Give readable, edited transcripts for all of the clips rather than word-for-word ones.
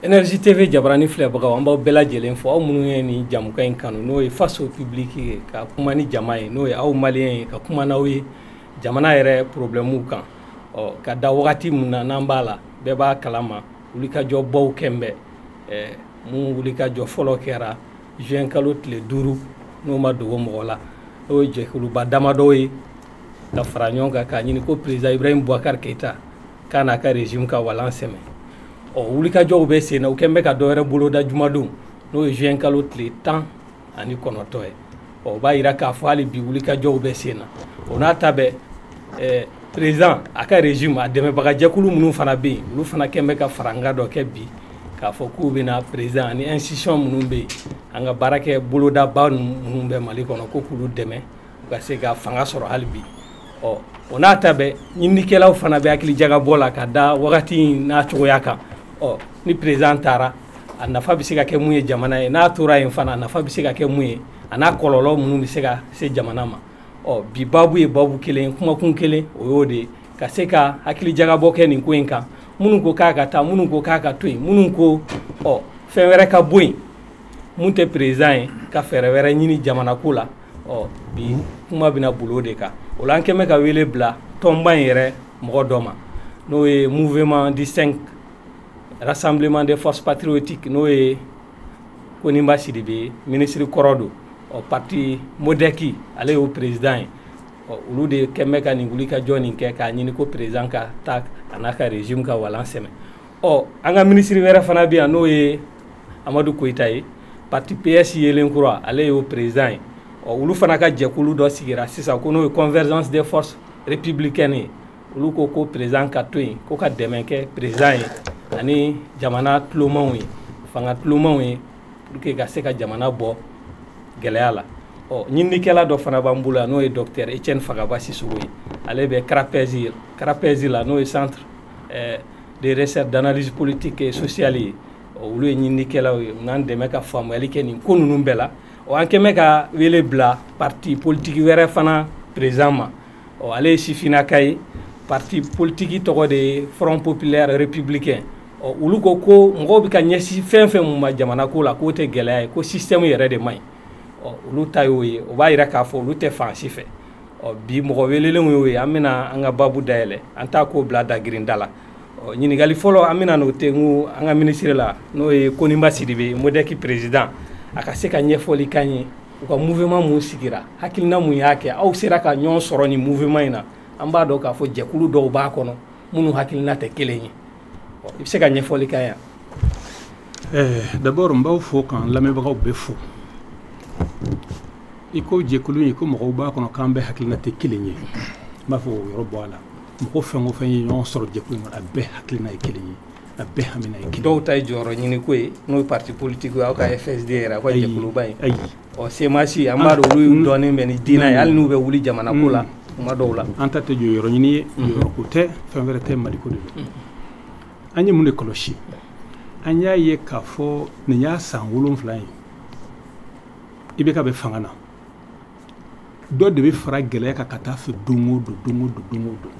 Énergie TV jabarani filɛbagaw an b'aw bɛɛ lajɛlen fo aw minnu ye nin jamukan in kanu n'o ye face au public ye ka kuma ni jama ye n'o ye aw maliyɛn ye ka kuma n'aw ye jamana yɛrɛ problèmew kan ka da wagati min na n'an b'a la bɛɛ b'a kalama wulikajɔbaw kɛn bɛ mun wulikajɔ fɔlɔ kɛra juin kalo tile 5 n'o ma dogo mɔgɔ la n'o ye jɛkuluba damadɔ ye ka fara ɲɔgɔn kan k'a ɲini ko président Ibrahim Boubacar Keïta k'a n'a ka régime ka walan sɛmɛ wulikajɔw bɛ sen na u kɛn bɛ ka dɔ wɛrɛ boloda jumadon n'o ye juin kalo tile 19 ye o b'a yira k'a fɔ hali bi wulikajɔw bɛ sen na o n'a ta bɛ président a ka régime a dɛmɛbagajɛkulu minnu fana bɛ yen olu fana kɛn bɛ ka faranga dɔ kɛ bi k'a fɔ k'u bɛna président ani institution minnu bɛ yen an ka baarakɛ bolodaba minnu bɛ Mali kɔnɔ ko k'olu dɛmɛ u ka se ka fanga sɔrɔ hali bi o n'a ta bɛ ɲininikɛlaw fana bɛ hakili jagabɔ la ka da wagati n'a cogoya kan ni président taara a nafa bɛ se ka kɛ mun ye jamana ye n'a tora yen fana a nafa bɛ se ka kɛ mun ye a n'a kɔlɔlɔ minnu bɛ se ka se jamana ma bi babu ye babu kelen kumakun kelen o y'o de ka se ka hakili jagabɔ kɛ nin ko in kan minnu ko k'a ka taa minnu ko k'a ka to yen minnu ko fɛn wɛrɛ ka bɔ yen mun tɛ président ye ka fɛɛrɛ wɛrɛ ɲini jamana ko la bi kuma bɛna boli o de kan o la an kɛn bɛ ka wele bila tɔnba in yɛrɛ mɔgɔ dɔ ma n'o ye mouvement du 5 rassemblement des forces patriotiques n'o ye Koniba Sidibe ministre kɔrɔ don parti Modeki ale y'o président ye olu de kɛn bɛ ka nin wulikajɔ nin kɛ k'a ɲini ko président ka taa a n'a ka régime ka walan sɛmɛ an ka ministre wɛrɛ fana bɛ yan n'o ye Amadu Koyita ye parti PS yelen kura ale y'o président ye olu fana ka jɛkulu dɔ sigira sisan ko n'o ye convergence des forces républicaines ye olu ko président ka to yen ko ka dɛmɛ kɛ président ye ani jamana tulomanw ye fanga tulomanw ye pour que ka se ka jamana bɔ gɛlɛya la ɲininikɛla dɔ fana b'an bolo n'o ye docteur Etienne Fagaba Sissogo ye ale bɛ CRAPES la n'o ye centre de recherche d'analyse politique et sociale ye olu ye ɲininikɛlaw ye u n'an dɛmɛ ka faamuyali kɛ nin ko ninnu bɛɛ la an kɛn bɛ ka wele bila parti politique wɛrɛ fana président ma ale ye sifinnaka ye parti politique tɔgɔ de ye Front populaire républicain olu ko mɔgɔw bɛ ka ɲɛsin fɛn fɛn mun ma jamana ko la k'o tɛ gɛlɛya ye ko système yɛrɛ de man ɲi olu ta y'o ye o b'a yira k'a fɔ olu tɛ fan si fɛ bi mɔgɔ welelenw y'o ye an bɛna an ka babu dayɛlɛ an t'a ko bila dagirinda la ɲininkali fɔlɔ an bɛna n'o tɛ n ko an ka ministre la n'o ye Koniba Sidibe Modeki président a ka se ka ɲɛfɔli k'an ye u ka mouvement mun sigira hakilina mun y'a kɛ aw sera ka ɲɔgɔn sɔrɔ nin mouvement in na an b'a dɔn k'a fɔ jɛkulu dɔw b'a kɔnɔ minnu hakilina tɛ kelen ye i bɛ se ka ɲɛfɔli k'an ye d'abord n b'aw fo k'an lamɛnbagaw bɛɛ fo i ko jɛkulu in ko mɔgɔw b'a kɔnɔ k'an bɛɛ hakilina tɛ kelen ye n b'a fɔ o yɔrɔ bɔ a la mɔgɔ fɛn o fɛn ye ɲɔgɔn sɔrɔ jɛkulu in kɔnɔ a bɛɛ hakilina ye kelen ye a bɛɛ hamina ye kelen dɔw ta ye jɔyɔrɔ ɲini ko ye n'o ye parti politique ye aw ka FSD yɛrɛ aw ka jɛkuluba in CEMACI an b'a dɔn olu dɔɔnin bɛ ni diinɛ ye hali n'u bɛ wuli jamana ko la tuma dɔw la an ta tɛ jɔyɔrɔ ɲini ye jɔyɔrɔ ko tɛ fɛn wɛrɛ tɛ Mali ko de don an ye mun de kɔlɔsi an y'a ye k'a fɔ nin y'a san 7 ye i bɛ ka bɛ fanga na dɔ de bɛ fara gɛlɛya kan ka taa fɛ don o don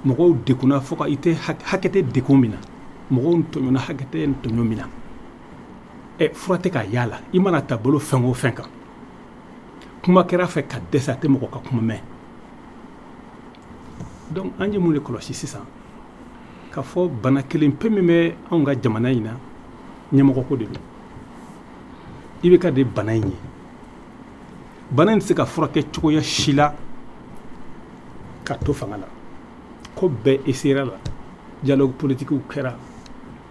mɔgɔw degunna fo ka i tɛ hakɛ tɛ degun min na mɔgɔw tɔɲɔna hakɛ tɛ tɔɲɔ min na fura tɛ ka y'a la i mana ta bolo fɛn o fɛn kan kuma kɛra fɛ ka dɛsɛ a tɛ mɔgɔ ka kuma mɛn donc an ye mun de kɔlɔsi sisan k'a fɔ bana kelen pe min bɛ anw ka jamana in na ɲɛmɔgɔ ko de don i bɛ ka de bana in ye bana in tɛ se ka furakɛ cogoya si la ka to fanga la ko bɛɛ essayera la dialogue politique kɛra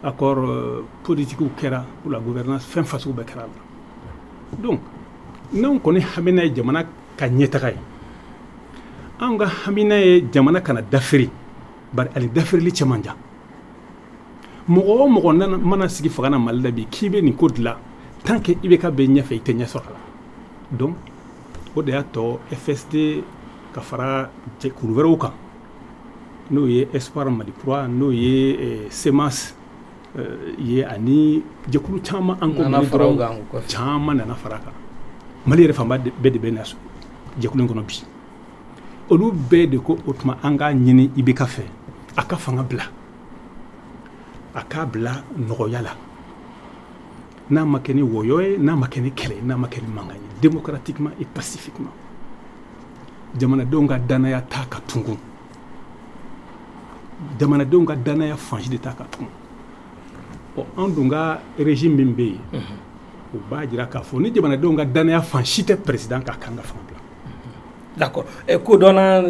accord politique kɛra pour la gouvernance fɛn fasugu bɛɛ kɛra la donc n'anw kɔni hamina ye jamana ka ɲɛtaga ye anw ka hamina ye jamana kana dafiri bari ali dafirili cɛman jan mɔgɔ o mɔgɔ mana sigi fanga na Mali la bi k'i bɛ nin ko dilan tant que i bɛ ka bɛ ɲɛfɛ i tɛ ɲɛ sɔrɔ a la donc o de y'a tɔ FSD ka fara jɛkulu wɛrɛw kan n'o ye Espoir Mali Kura n'o ye CEMAS ye ani jɛkulu caman an ko Mali dɔrɔn caman nana fara kan Mali yɛrɛ fanba bɛɛ de bɛ na jɛkulu in kɔnɔ bi olu bɛɛ de ko o tuma an k'a ɲini IBK fɛ a ka fanga bila a k'a bila nɔgɔya la n'a ma kɛ ni wɔyɔ ye n'a ma kɛ ni kɛlɛ ye n'a ma kɛ ni mankan ye démocratiquement et pacifiquement jamanadenw ka danaya t'a ka tungun jamanadenw ka danaya fansi de t'a ka tungun bon an dun ka régime min bɛ yen o b'a jira k'a fɔ ni jamanadenw ka danaya fansi tɛ président ka kan ka fanga bila. D'accord. Ko dɔnna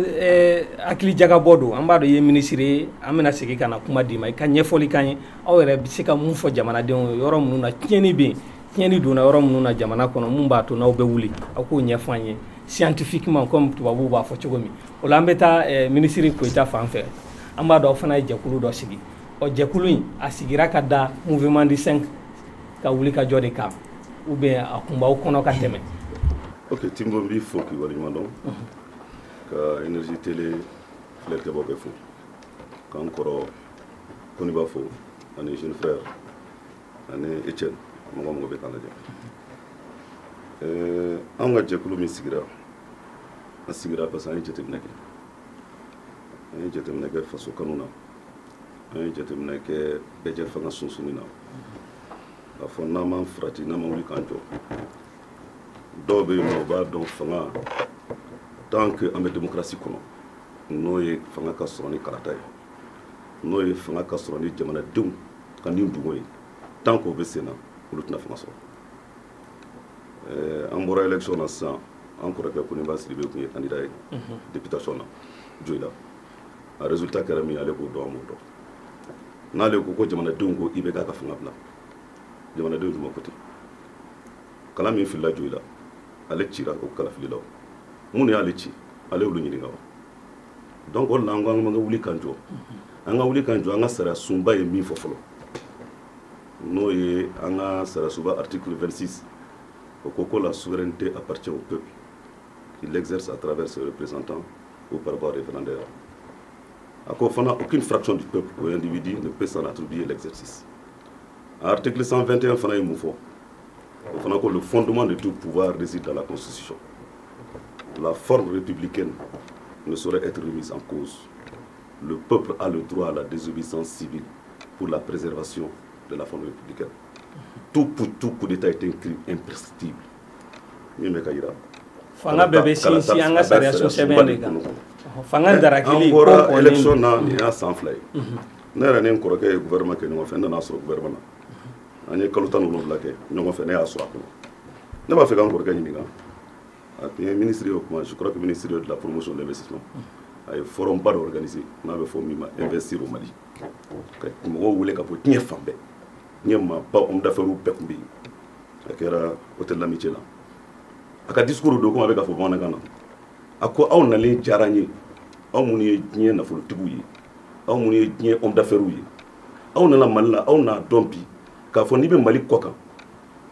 hakili jagabɔ don an b'a dɔn i ye ministre ye an bɛna segin ka na kuma d'i ma i ka ɲɛfɔli k'an ye aw yɛrɛ bɛ se ka mun fɔ jamanadenw ye yɔrɔ minnu na tiɲɛni bɛ yen tiɲɛni donna yɔrɔ minnu na jamana kɔnɔ mun b'a to n'aw bɛ wuli aw k'o ɲɛfɔ an ye scientifiquement comme tubabuw b'a fɔ cogo min o la an bɛ taa ministre Koyita fan fɛ an b'a dɔn aw fana ye jɛkulu dɔ sigi jɛkulu in a sigira ka da mouvement du 5 ka wuli ka jɔ de kan ou bien a kun b'aw kɔnɔ ka tɛmɛ. Ok, Timbo mbi fo ki waliɲuman dɔn ka Énergie Télé filɛlikɛbaw bɛɛ fo k'an kɔrɔ Koniba fo ani jeune frère ani Etienne mɔgɔ mɔgɔ bɛ k'an lajɛ an ka jɛkulu min sigira a sigira parce que an ye jateminɛ kɛ faso kanu na an ye jateminɛ kɛ bɛɛ fanga sunsunni na k'a fɔ n'an m'an farati n'an ma wuli k'an jɔ dɔw bɛ yen nɔ u b'a dɔn fanga tant que an bɛ démocratie kɔnɔ n'o ye fanga ka sɔrɔ ni kalata ye n'o ye fanga ka sɔrɔ ni jamanadenw ka nin dungo ye tant que o bɛ sen na olu tɛna fanga sɔrɔ an bɔra élection na sisan an kɔrɔkɛ Koniba Sidibe tun ye candidat ye députation na Dioila a résultat kɛra min ale k'o dɔn an b'o dɔn n'ale ko jamanadenw ko IBK ka fanga bila jamanadenw tun ma ko ten kalan min filila Dioila ale cira o kalafililaw mun de y'ale ci ale y'olu ɲininka wa donc o la an ka wuli k'an jɔ an ka wuli k'an jɔ an ka sariya sunba ye min fɔ fɔlɔ n'o ye an ka sariya sunba article 26 o ko la souveraineté appartient au peuple qui l'exerce à travers ses représentants ou par voie référendaire a ko fana aucune fraction du peuple ou individu ne peut s'en attribuer l'exercice. Article 121 fana ye mun fɔ o fana ko le fondement de tout pouvoir réside dans la Constitution. La forme républicaine ne saurait être remise en cause. Le peuple a le droit à la désobéissance civile pour la préservation de la forme républicaine. Tout coup d'État est un crime imprescriptible. Fanga bɛɛ sinsin an ka sariya so sɛbɛn de kan fanga darakili an bɔra élection na nin y'a san fila ye ne yɛrɛ ni n kɔrɔkɛ ye gouvernement kɛ ɲɔgɔn fɛ n nana sɔrɔ gouvernement na an ye kalo 17 kɛ ɲɔgɔn fɛ ne y'a sɔrɔ a kɔnɔ ne b'a fɛ k'an kɔrɔkɛ ɲininka a tun ye ministre ye o kuma je crois que ministre de la promotion de l'investissement a ye forum ba dɔ organisé n'a bɛ fɔ min ma investir au Mali ka mɔgɔw wele ka bɔ diɲɛ fan bɛɛ diɲɛ maaba homme d'affaires bɛɛ tun bɛ yen a kɛra hôtel l'Amitié la a ka discours do kuma bɛ ka fɔ bamanankan na a ko aw nalen diyara n ye aw minnu ye diɲɛ nafolotigiw ye aw minnu ye diɲɛ homme d'affaires ye aw nana Mali la aw n'a dɔn bi k'a fɔ n'i bɛ Mali kɔ kan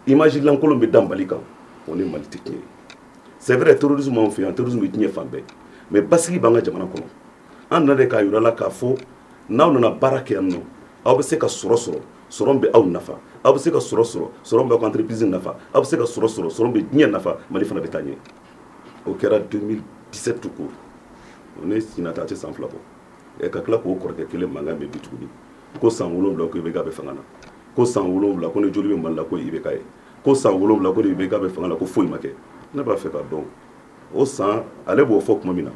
image lankolon bɛ da Mali kan o ni Mali tɛ tiɲɛ ye c'est vrai terrorisme b'anw fɛ yan terrorisme bɛ diɲɛ fan bɛɛ mais basigi b'an ka jamana kɔnɔ an nana de k'a yira la k'a fɔ n'aw nana baara kɛ yan nɔ aw bɛ se ka sɔrɔ bɛ aw nafa aw bɛ se ka sɔrɔ bɛ aw ka entreprise nafa aw bɛ se ka sɔrɔ bɛ diɲɛ nafa Mali fana bɛ taa ɲɛ o kɛra 2017 tout court o ne sinata a tɛ san 2 bɔ ka tila k'o kɔrɔkɛ kelen mankan bɛ bi tuguni ko san 7 ko IBK bɛ fanga na ko san 7 ko ni joli bɛ Mali la ko IBK ye ko san 7 ko ni IBK bɛ fanga la ko foyi ma kɛ ne b'a fɛ ka dɔn o san ale b'o fɔ tuma min na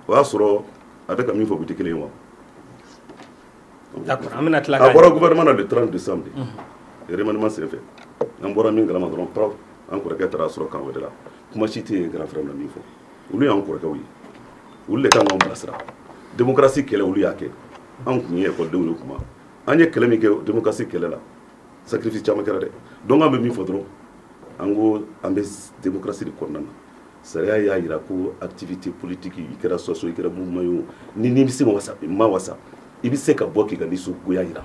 o y'a sɔrɔ a bɛ ka min fɔ bi tɛ kelen ye wa. D'accord, an bɛna tila a bɔra gouvernement na le 30 décembre remaniement sen fɛ an bɔra min kalama dɔrɔn praw an kɔrɔkɛ taara sɔrɔ kan wɛrɛ la kuma si tɛ yen grand frère na min fɔ olu y'an kɔrɔkɛw ye olu de kan k'anw bilasira démocratie kɛlɛ olu y'a kɛ an tun ye ekɔlidenw ye kuma an ye kɛlɛ min kɛ démocratie kɛlɛ la sacrifice caman kɛra dɛ donc an bɛ min fɔ dɔrɔn an ko an bɛ démocratie de kɔnɔna na sariya y'a jira ko activité politique i kɛra socio i kɛra mouvement ye o ni bɛ se ma wasa i bɛ se ka bɔ k'i ka nisɔngoya jira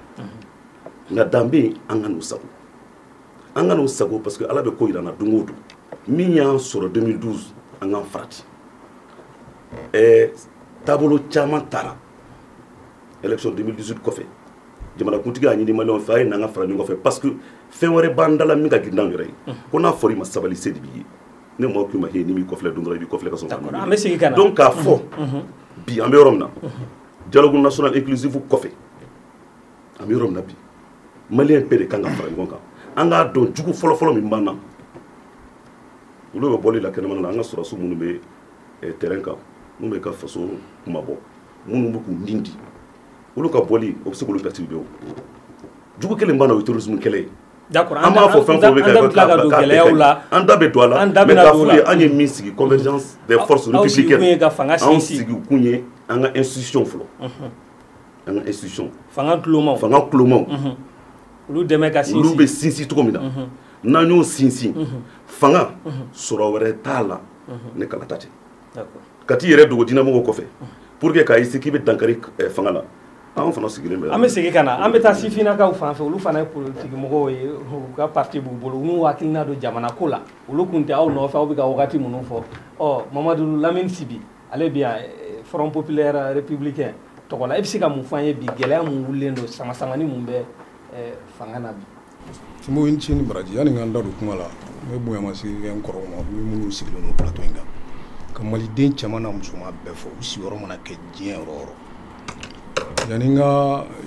nka dan bɛ yen an ka n'o sago parce que ala bɛ ko jira an na don o don min y'an sɔrɔ 2012 an k'an farati taabolo caman taara élection 2018 kɔfɛ jamanakuntigi y'a ɲini maliyɛnw fɛ a ye n'an ka fara ɲɔgɔn fɛ parce que fɛn wɛrɛ b'an dala min ka girin n'anw yɛrɛ ye ko n'a fɔra i ma sabali se de b'i ye ne maaw k'i ma he n'i m'i kɔfilɛ don dɔrɔn i b'i kɔfilɛ ka sɔrɔ an bɛ segin ka na donc k'a fɔ bi an bɛ yɔrɔ min na dialogue national inclusif kɔfɛ an bɛ yɔrɔ min na bi maliyɛn bɛɛ de kan ka fara ɲɔgɔn kan an k'a dɔn jugu fɔlɔfɔlɔ min b'an na olu bɛ bɔli la kɛnɛmana la an ka sɔrɔsiw minnu bɛ terrain kan minnu bɛ ka faso kuma bɔ minnu bɛ k'u nin di olu ka bɔli o bɛ se k'olu perturber o jugu kelen b'an na o ye terrorisme kɛlɛ ye. D'accord, an b'a fɔ fɛn fɛn bɛ kɛ an da bɛ don a la mais k'a f'u ye an ye min sigi convergence des forces républicaines anw sigi kun ye an ka institution fɔlɔ an ka institution fanga tulomaw olu dɛmɛ ka sinsin olu bɛ sinsin cogo min na n'an y'o sinsin fanga sɔrɔ wɛrɛ t'a la ne kala ta tɛ ka t'i yɛrɛ dogo diinɛmɔgɔw kɔfɛ pour que k'a ye se k'i bɛ dankari fanga la an fana sigilen bɛ an bɛ segin ka na an bɛ taa sifinnakaw fan fɛ olu fana ye politique mɔgɔw ye u ka parti b'u bolo u n'u hakilina don jamana ko la olu kun tɛ aw nɔfɛ aw bɛ ka wagati minnu fɔ Mamadu Lamini Sibi ale bɛ yan Front Populaire Républicain tɔgɔ la e bɛ se ka mun fɔ an ye bi gɛlɛya mun wulilen don sangasangani mun bɛ fanga na bi. Timo i ni ce ni baraji yanni k'an da don kuma la n bɛ bonyamasegin kɛ n kɔrɔw ma ni minnu sigilen don plateau in kan ka maliden cɛman n'a musoman bɛɛ fɔ u sigiyɔrɔ mana kɛ diɲɛ yɔrɔ o yɔrɔ yanni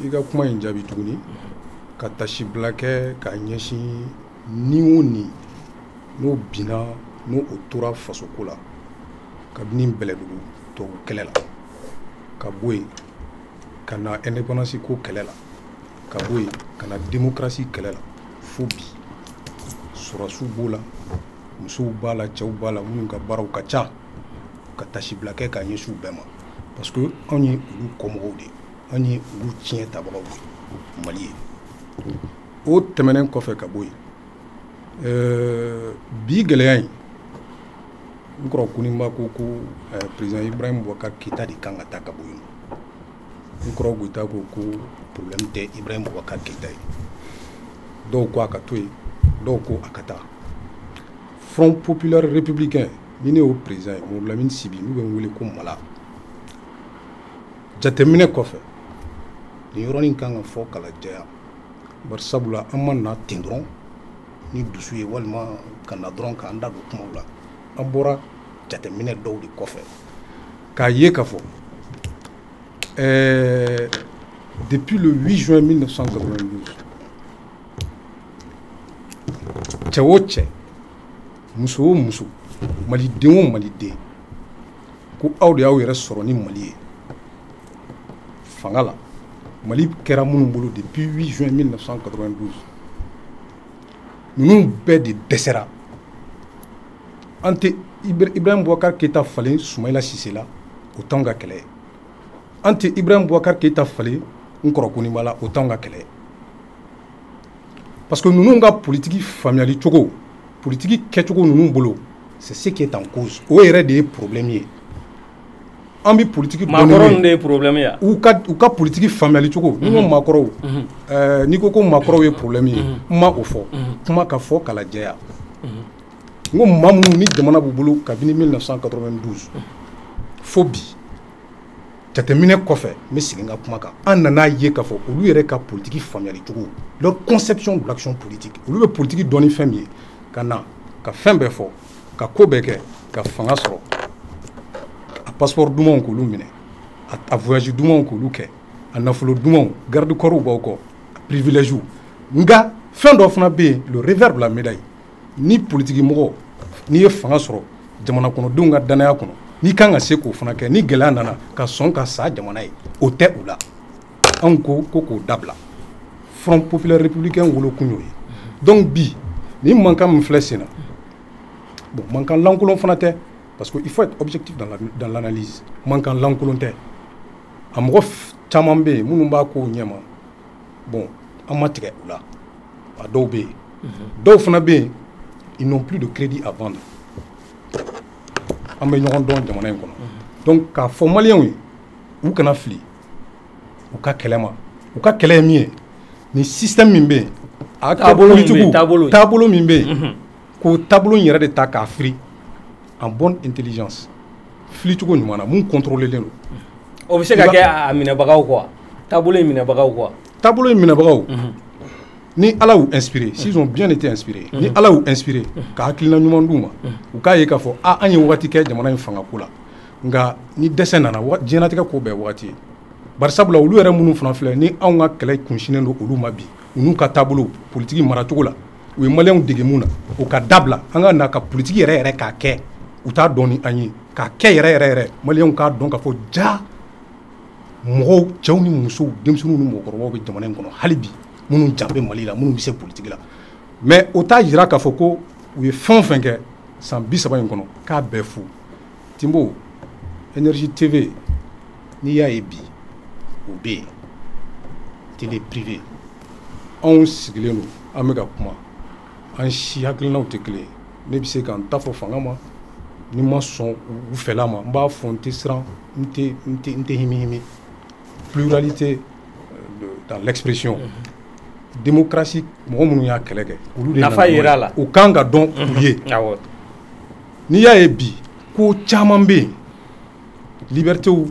i ka kuma in jaabi tuguni ka tasibila kɛ ka ɲɛsin ni o ni n'o binna n'o tora fasoko la kabini Bɛlɛdugu tubabu kɛlɛ la ka bɔ yen ka na indépendance ko kɛlɛ la ka bɔ yen ka na démocratie kɛlɛ la fo bi sɔrɔsiw b'o la musow b'a la cɛw b'a la minnu ka baaraw ka ca ka tasibila kɛ ka ɲɛsin u bɛɛ ma parce que anw ye olu kɔmɔgɔw de anw ye olu tiɲɛ tabagaw de Mali ye o tɛmɛnen kɔfɛ ka bɔ yen bi gɛlɛya in n kɔrɔ Kuninba ko président Ibrahim Boubacar Keïta de kan ka taa ka bɔ yen n kɔrɔ Goyita ko problème tɛ Ibrahim Boubacar Keïta ye dɔw ko a ka to yen dɔw ko a ka taa Front Populaire Républicain ni ne y'o président ye Mamadu Lamini Sibi n'u bɛ n wele ko Mala jateminɛ kɔfɛ nin yɔrɔnin kan ka fɔ kala jɛya bari sabula an ma na ten dɔrɔn ni dusu ye walima ka na dɔrɔn k'an da don kumaw la an bɔra jateminɛ dɔw de kɔfɛ k'a ye k'a fɔ depuis le 8 juin 1992 cɛ o cɛ muso o muso maliden o maliden ko aw de y'aw yɛrɛ sɔrɔ ni Mali ye fanga la Mali kɛra minnu bolo depuis 8 juin 1992 ninnu bɛɛ de dɛsɛra an tɛ Ibrahim Boubacar Keïta falen Soumaïla Cissé la o t'anw ka kɛlɛ ye an tɛ Ibrahim Boubacar Keïta falen n kɔrɔ Kuninba la o t'anw ka kɛlɛ ye parce que ninnu ka politique faamuyali cogo politique kɛcogo ninnu bolo c'est ce qui est en cause o yɛrɛ de ye problème ye an bɛ politique maakɔrɔw de ye problème ye u ka politique faamuyali cogo ni ko maakɔrɔw n'i ko maakɔrɔw ye problème ye n ma o fɔ kuma ka fɔ kala jɛya n ko maa minnu ni jamana b'u bolo kabini 1992 fo bi jateminɛ kɔfɛ n bɛ segin ka kuma kan an nana ye k'a fɔ olu yɛrɛ ka politique faamuyali cogo leur conception de l'action politique olu bɛ politique dɔn ni fɛn min ye ka na ka fɛn bɛɛ fɔ ka ko bɛɛ kɛ ka fanga sɔrɔ a passeport dumanw k'olu minɛ a voyage dumanw k'olu kɛ a nafolo dumanw garde corps b'aw kɔ a privilèges nka fɛn dɔ fana bɛ yen le revers de la médaille ni politique mɔgɔ n'i ye fanga sɔrɔ jamana kɔnɔdenw ka danaya kɔnɔ n'i kan ka se k'o fana kɛ ni gɛlɛya nana ka sɔn ka sa jamana ye o tɛ u la anw ko k'o dabila Front Populaire Républicain wolokun y'o ye donc bi ni mankan min filɛ sen na bon mankan lankolon fana tɛ parce que il faut être objectif dans l'analyse mankan lankolon tɛ a mɔgɔ caman bɛ yen minnu b'a ko ɲɛma bon an ma tigɛ u la a dɔw bɛ yen dɔw fana bɛ yen ils n'ont plus de crédit à vendre an bɛ ɲɔgɔn dɔn jamana in kɔnɔ donc k'a fɔ maliyɛnw ye u kana fili u ka kɛlɛ ma u ka kɛlɛ ye min ye ni système min bɛ yen a ka politigiw taabolo min bɛ yen k'o taabolo in yɛrɛ de ta k'a firi en bonne intelligence fili cogo ɲuman na mun contrôlelen don o bɛ se ka kɛ a minɛbagaw quoi taabolo in minɛbagaw quoi taabolo in minɛbagaw ni Ala y'u inspiré s'ils ont bien été inspirés ni Ala y'u inspiré ka hakilina ɲuman d'u ma u k'a ye k'a fɔ an ye wagati kɛ jamana in fanga ko la nka ni dɛsɛ nana diɲɛlatigɛ ko bɛɛ wagati ye bari sabula olu yɛrɛ minnu fana filɛ ni anw ka kɛlɛ kunsinen don olu ma bi u n'u ka taabolo politiki maracogo la u ye maliyɛnw dege mun na o ka dabila an ka na ka politiki yɛrɛ yɛrɛ k'a kɛ u t'a dɔn ni an ye k'a kɛ yɛrɛ yɛrɛ yɛrɛ maliyɛnw k'a dɔn k'a fɔ ja mɔgɔw cɛw ni musow denmisɛnninw ni mɔgɔkɔrɔbaw bɛ jamana in kɔnɔ hali bi minnu jan bɛ Mali la minnu bɛ se politiki la mais o t'a jira k'a fɔ ko u ye fɛn o fɛn kɛ san 30 in kɔnɔ k'a bɛɛ fu Timbo Énergie TV n'i y'a ye bi o bɛ yen télé privé anw sigilen don an bɛ ka kuma an si hakilinaw tɛ kelen ne bɛ se ka n ta fɔ fanga ma ni ma sɔn u fɛla ma n b'a fɔ n tɛ siran n tɛ himi pluralité dans l'expression démocratie mɔgɔ minnu y'a kɛlɛ kɛ olu de nafa yera la u kan ka dɔn u ye n'i y'a ye bi ko caman bɛ yen libertéw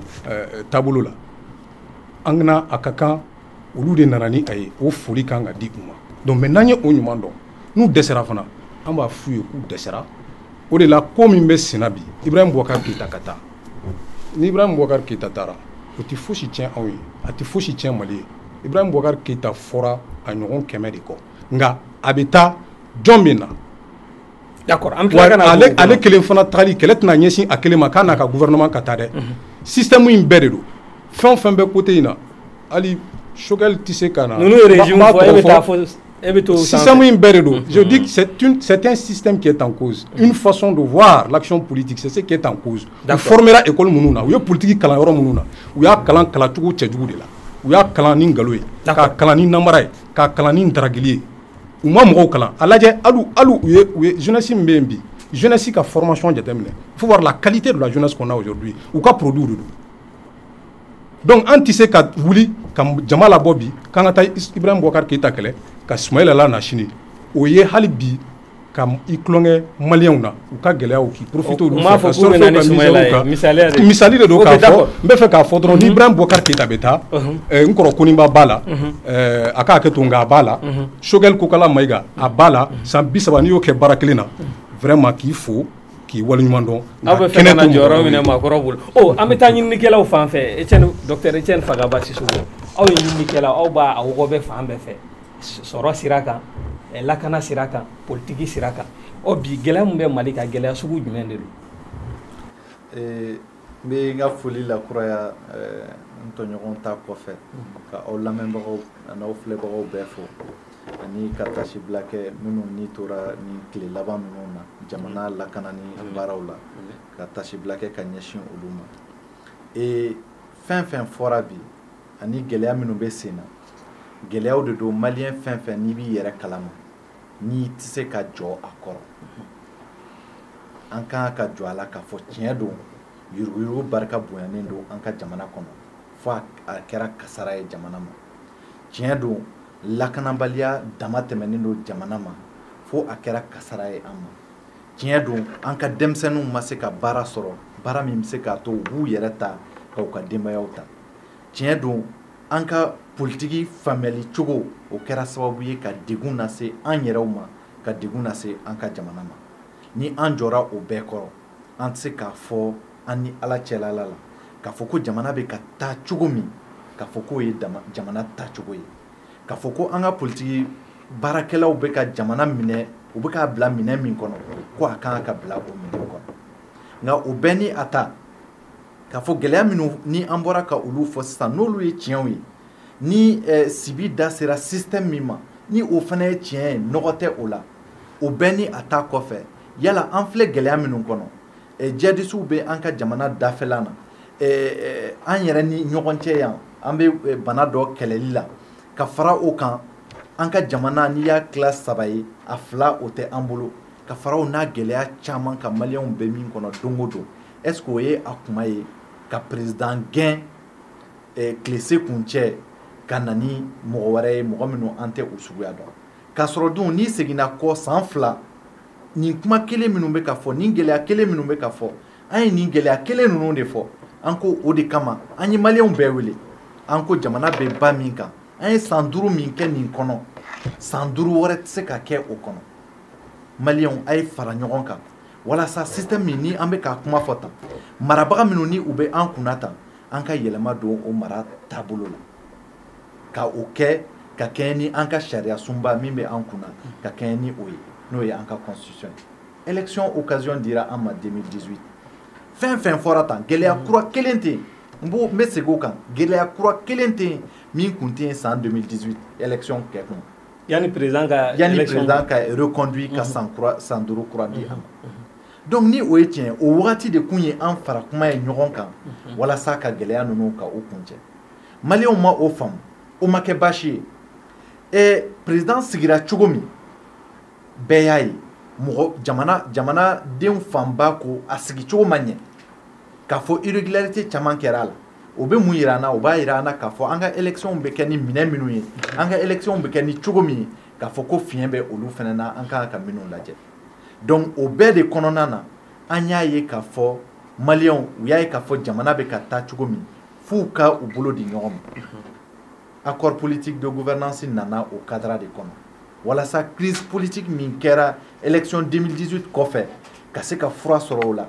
taabolo la an kana a ka kan olu de nana ni a ye o foli kan ka di u ma donc mais n'an ye o ɲuman dɔn n'u dɛsɛra fana an b'a f'u ye k'u dɛsɛra o de la ko min bɛ senna bi Ibrahim Boubacar Keïta ka taa ni Ibrahim Boubacar Keïta taara o tɛ fosi tiɲɛ anw ye a tɛ fosi tiɲɛ Mali ye Ibrahim Boubacar Keïta fɔra a ɲɔgɔn 100 de kɔ nka a bɛ taa jɔn bɛ na d'accord ale kelen fana tagali kɛlɛ tɛna ɲɛsin a kelen ma k'a n'a ka gouvernement ka taa dɛ système in bɛɛ de don fɛn o fɛn bɛ côté in na hali Choguel tɛ se ka na ninnu ye régime fɔ e bɛ taa fɔ système in bɛɛ de don je dis que c'est un système qui est en cause une façon de voir l'action politique c'est ce qui est en cause u formera école minnu na u ye politique kalan yɔrɔ minnu na u y'a kalan kalancogo cɛjugu de la u y'a kalan ni nkalon ye k'a kalan ni namara ye k'a kalan ni daragili ye u ma mɔgɔw kalan a lajɛ hali u ye jeunesse min bɛ yen bi jeunesse ka formation jateminɛ il faut voir la qualité de la jeunesse qu'on a aujourd'hui u ka produit de don donc an tɛ se ka wuli ka jama labɔ bi k'an ka taa Ibrahim Boubacar Keïta kɛlɛ ka Ismaël Ala na sini o ye hali bi ka i tulonkɛ maliyɛnw na u ka gɛlɛyaw k'i profite olu fɛ ka surfer ka misali de don k'a fɔ n bɛ fɛ k'a fɔ dɔrɔn ni Ibrahim Boubacar Keïta bɛ taa n kɔrɔ Koniba b'a la a ka hakɛ to nka a b'a la Choguel Kokala Mayiga a b'a la san 30 n'i y'o kɛ baara kelen na vraiment k'i fo k'i waleɲuman dɔn aw bɛ fɛ ka na jɔyɔrɔ minɛ maakɔrɔw bolo an bɛ taa ɲininikɛlaw fan fɛ docteur Etienne Fagaba Sissoco aw ye ɲininikɛlaw aw b'a wɔgɔ bɛ fan bɛɛ fɛ sɔrɔ sira kan lakana sira kan politiki sira kan bi gɛlɛya min bɛ Mali ka gɛlɛya sugu jumɛn de don n bɛ n ka foli lakuraya n tɔɲɔgɔn ta kɔfɛ ka aw lamɛnbagaw n'aw filɛbagaw bɛɛ fo ani ka tasibila kɛ minnu ni tora ni tile laban minnu na jamana lakanani baaraw la ka tasibila kɛ ka ɲɛsin olu ma fɛn fɛn fɔra bi ani gɛlɛya minnu bɛ sen na gɛlɛyaw de don maliyɛn fɛn fɛn n'i b'i yɛrɛ kalama n'i tɛ se ka jɔ a kɔrɔ an kan ka jɔ a la k'a fɔ tiɲɛ don yuruguyurugu barika bonyanen don an ka jamana kɔnɔ fo a kɛra kasara ye jamana ma tiɲɛ don lakanabaliya dama tɛmɛnen don jamana ma fo a kɛra kasara ye an ma tiɲɛ don an ka denmisɛnninw ma se ka baara sɔrɔ baara min bɛ se k'a to u b'u yɛrɛ ta k'u ka denbayaw ta tiɲɛ don an ka politiki faamuyali cogo o kɛra sababu ye ka degun lase an yɛrɛw ma ka degun lase an ka jamana ma ni an jɔra o bɛɛ kɔrɔ an tɛ se k'a fɔ an ni ala cɛla la k'a fɔ ko jamana bɛ ka taa cogo min k'a fɔ k'o ye jamana tacogo ye k'a fɔ ko an ka politiki baarakɛlaw bɛ ka jamana minɛ u bɛ k'a bila minɛ min kɔnɔ ko a kan ka bila o minɛ kɔnɔ nka o bɛɛ ni a ta k'a fɔ gɛlɛya minnu ni an bɔra ka olu fɔ sisan n'olu ye tiɲɛw ye ni sibi da sera système min ma ni o fana ye tiɲɛ ye nɔgɔ tɛ o la o bɛɛ ni a ta kɔfɛ yala an filɛ gɛlɛya minnu kɔnɔ jihadistes bɛ an ka jamana dafɛla na an yɛrɛ ni ɲɔgɔn cɛ yan an bɛ bana dɔ kɛlɛli la ka fara o kan an ka jamana n'i y'a tila 3 ye a 2 o tɛ an bolo ka fara o n'a gɛlɛya caman ka maliyɛnw bɛ min kɔnɔ don o don est ce que o ye a kuma ye ka président gɛn tilese kun cɛ ka na ni mɔgɔ wɛrɛ ye mɔgɔ minnu an tɛ o suguya dɔn k'a sɔrɔ dun n'i seginna kɔ san 2 nin kuma kelen minnu bɛ ka fɔ nin gɛlɛya kelen minnu bɛ ka fɔ an ye nin gɛlɛya kelen ninnu de fɔ an ko o de kama an ye maliyɛnw bɛɛ wele an ko jamana bɛ ba min kan an ye san 5 min kɛ nin kɔnɔ san 5 wɛrɛ tɛ se ka kɛ o kɔnɔ maliyɛnw a ye fara ɲɔgɔn kan walasa système min ni an bɛ k'a kuma fɔ tan marabaga minnu ni u bɛ an kunna tan an ka yɛlɛma don o mara taabolo la ka o kɛ ka kɛɲɛ ni an ka sariya sunba min bɛ an kunna ka kɛɲɛ ni o ye n'o ye an ka constitution ye élection occasion dira an ma 2018 fɛn fɛn fɔra tan gɛlɛya kura kelen tɛ yen n bɛ segin o kan gɛlɛya kura kelen tɛ yen min kun tɛ yen san 2018 élection kɛ kun yanni président ka reconduit ka san 5 kura di an ma donc ni o ye tiɲɛ o wagati de kun ye an fara kuma ye ɲɔgɔn kan walasa ka gɛlɛya ninnu ka o kuncɛ maliyɛnw ma o faamu o ma kɛ baasi ye président sigira cogo min bɛɛ y'a ye mɔgɔ jamanaden fanba ko a sigi cogo ma ɲɛ k'a fɔ irrégularité caman kɛra a la o bɛ mun yira an na o b'a yira an na k'a fɔ an ka élection bɛ kɛ ni minɛn minnu ye an ka élection bɛ kɛ ni cogo min ye k'a fɔ ko fiɲɛ bɛ olu fana na an kan ka minnu lajɛ donc o bɛɛ de kɔnɔna na an y'a ye k'a fɔ maliyɛnw u y'a ye k'a fɔ jamana bɛ ka taa cogo min f'u ka u bolo di ɲɔgɔn ma accord politique de gouvernance nana o cadre de kɔnɔ walasa crise politique min kɛra élection 2018 kɔfɛ ka se ka fura sɔrɔ o la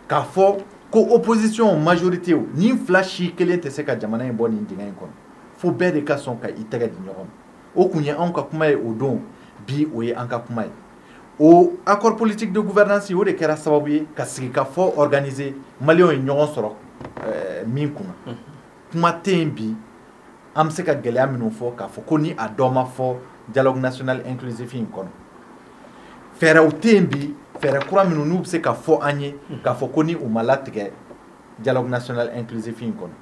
k'a fɔ ko opposition majorité ni fila si kelen tɛ se ka jamana in bɔ nin dingɛ in kɔnɔ fo bɛɛ de ka sɔn ka i tɛgɛ di ɲɔgɔn ma o kun ye anw ka kuma ye o don bi o ye an ka kuma ye o accord politique de gouvernance o de kɛra sababu ye ka sigi ka fɔ organiser maliyɛnw ye ɲɔgɔn sɔrɔ min kunna kuma tɛ yen bi an bɛ se ka gɛlɛya minnu fɔ k'a fɔ ko ni a dɔ ma fɔ dialogue national inclusif in kɔnɔ fɛɛrɛw tɛ yen bi fɛɛrɛ kura minnu n'u bɛ se ka fɔ an ye k'a fɔ ko ni u ma latigɛ dialogue national inclusif in kɔnɔ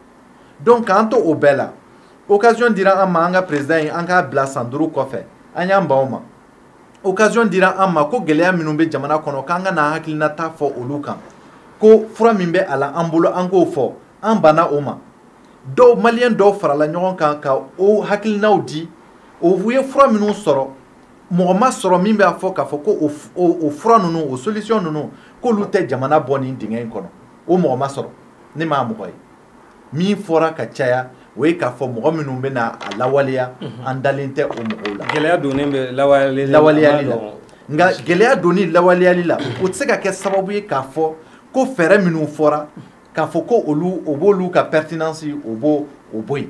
donc k'an to o bɛɛ la occasion dira an ma an ka président ye an k'a bila san 5 kɔfɛ an y'an ban o ma occasion dira an ma ko gɛlɛya minnu bɛ jamana kɔnɔ k'an ka na hakilinata fɔ olu kan ko fura min bɛ a la an bolo an k'o fɔ an banna o ma dɔw maliyɛn dɔw farala ɲɔgɔn kan ka o hakilinaw di o ye fura minnu sɔrɔ mɔgɔ ma sɔrɔ min b'a fɔ k'a fɔ ko o fura ninnu o solution ninnu k'olu tɛ jamana bɔ nin dingɛ in kɔnɔ o mɔgɔ ma sɔrɔ ne m'a mɔgɔ ye min fɔra ka caya o ye k'a fɔ mɔgɔ minnu bɛ na a lawaleya an dalen tɛ o mɔgɔw la gɛlɛya donnen bɛ lawaleyali la nka gɛlɛya donni lawaleyali la o tɛ se ka kɛ sababu ye k'a fɔ ko fɛɛrɛ minnu fɔra k'a fɔ ko olu o b'olu ka pertinence o b'o yen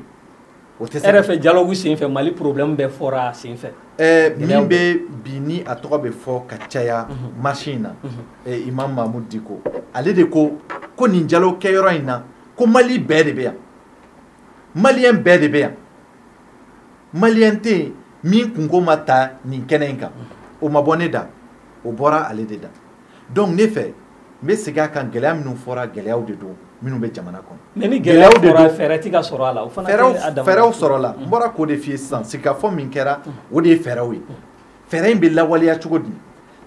o tɛ se e yɛrɛ fɛ dialogue sen fɛ Mali problème bɛɛ fɔra sen fɛ min bɛ bi ni a tɔgɔ bɛ fɔ ka caya marche in na Imam Mahmoud Dicko ale de ko nin dialogue kɛyɔrɔ in na ko Mali bɛɛ de bɛ yan maliyɛn bɛɛ de bɛ yan maliyɛn tɛ yen min kunko ma ta nin kɛnɛ in kan o ma bɔ ne da o bɔra ale de da donc ne fɛ n bɛ segin a kan gɛlɛya minnu fɔra gɛlɛyaw de don minnu bɛ jamana kɔnɔ mais ni gɛlɛyaw fɔra fɛɛrɛ tɛ ka sɔrɔ a la o fana fɛɛrɛw sɔrɔ la n bɔra k'o de f'i ye sisan sigikafɔ min kɛra o de ye fɛɛrɛw ye fɛɛrɛ in bɛ lawaleya cogo di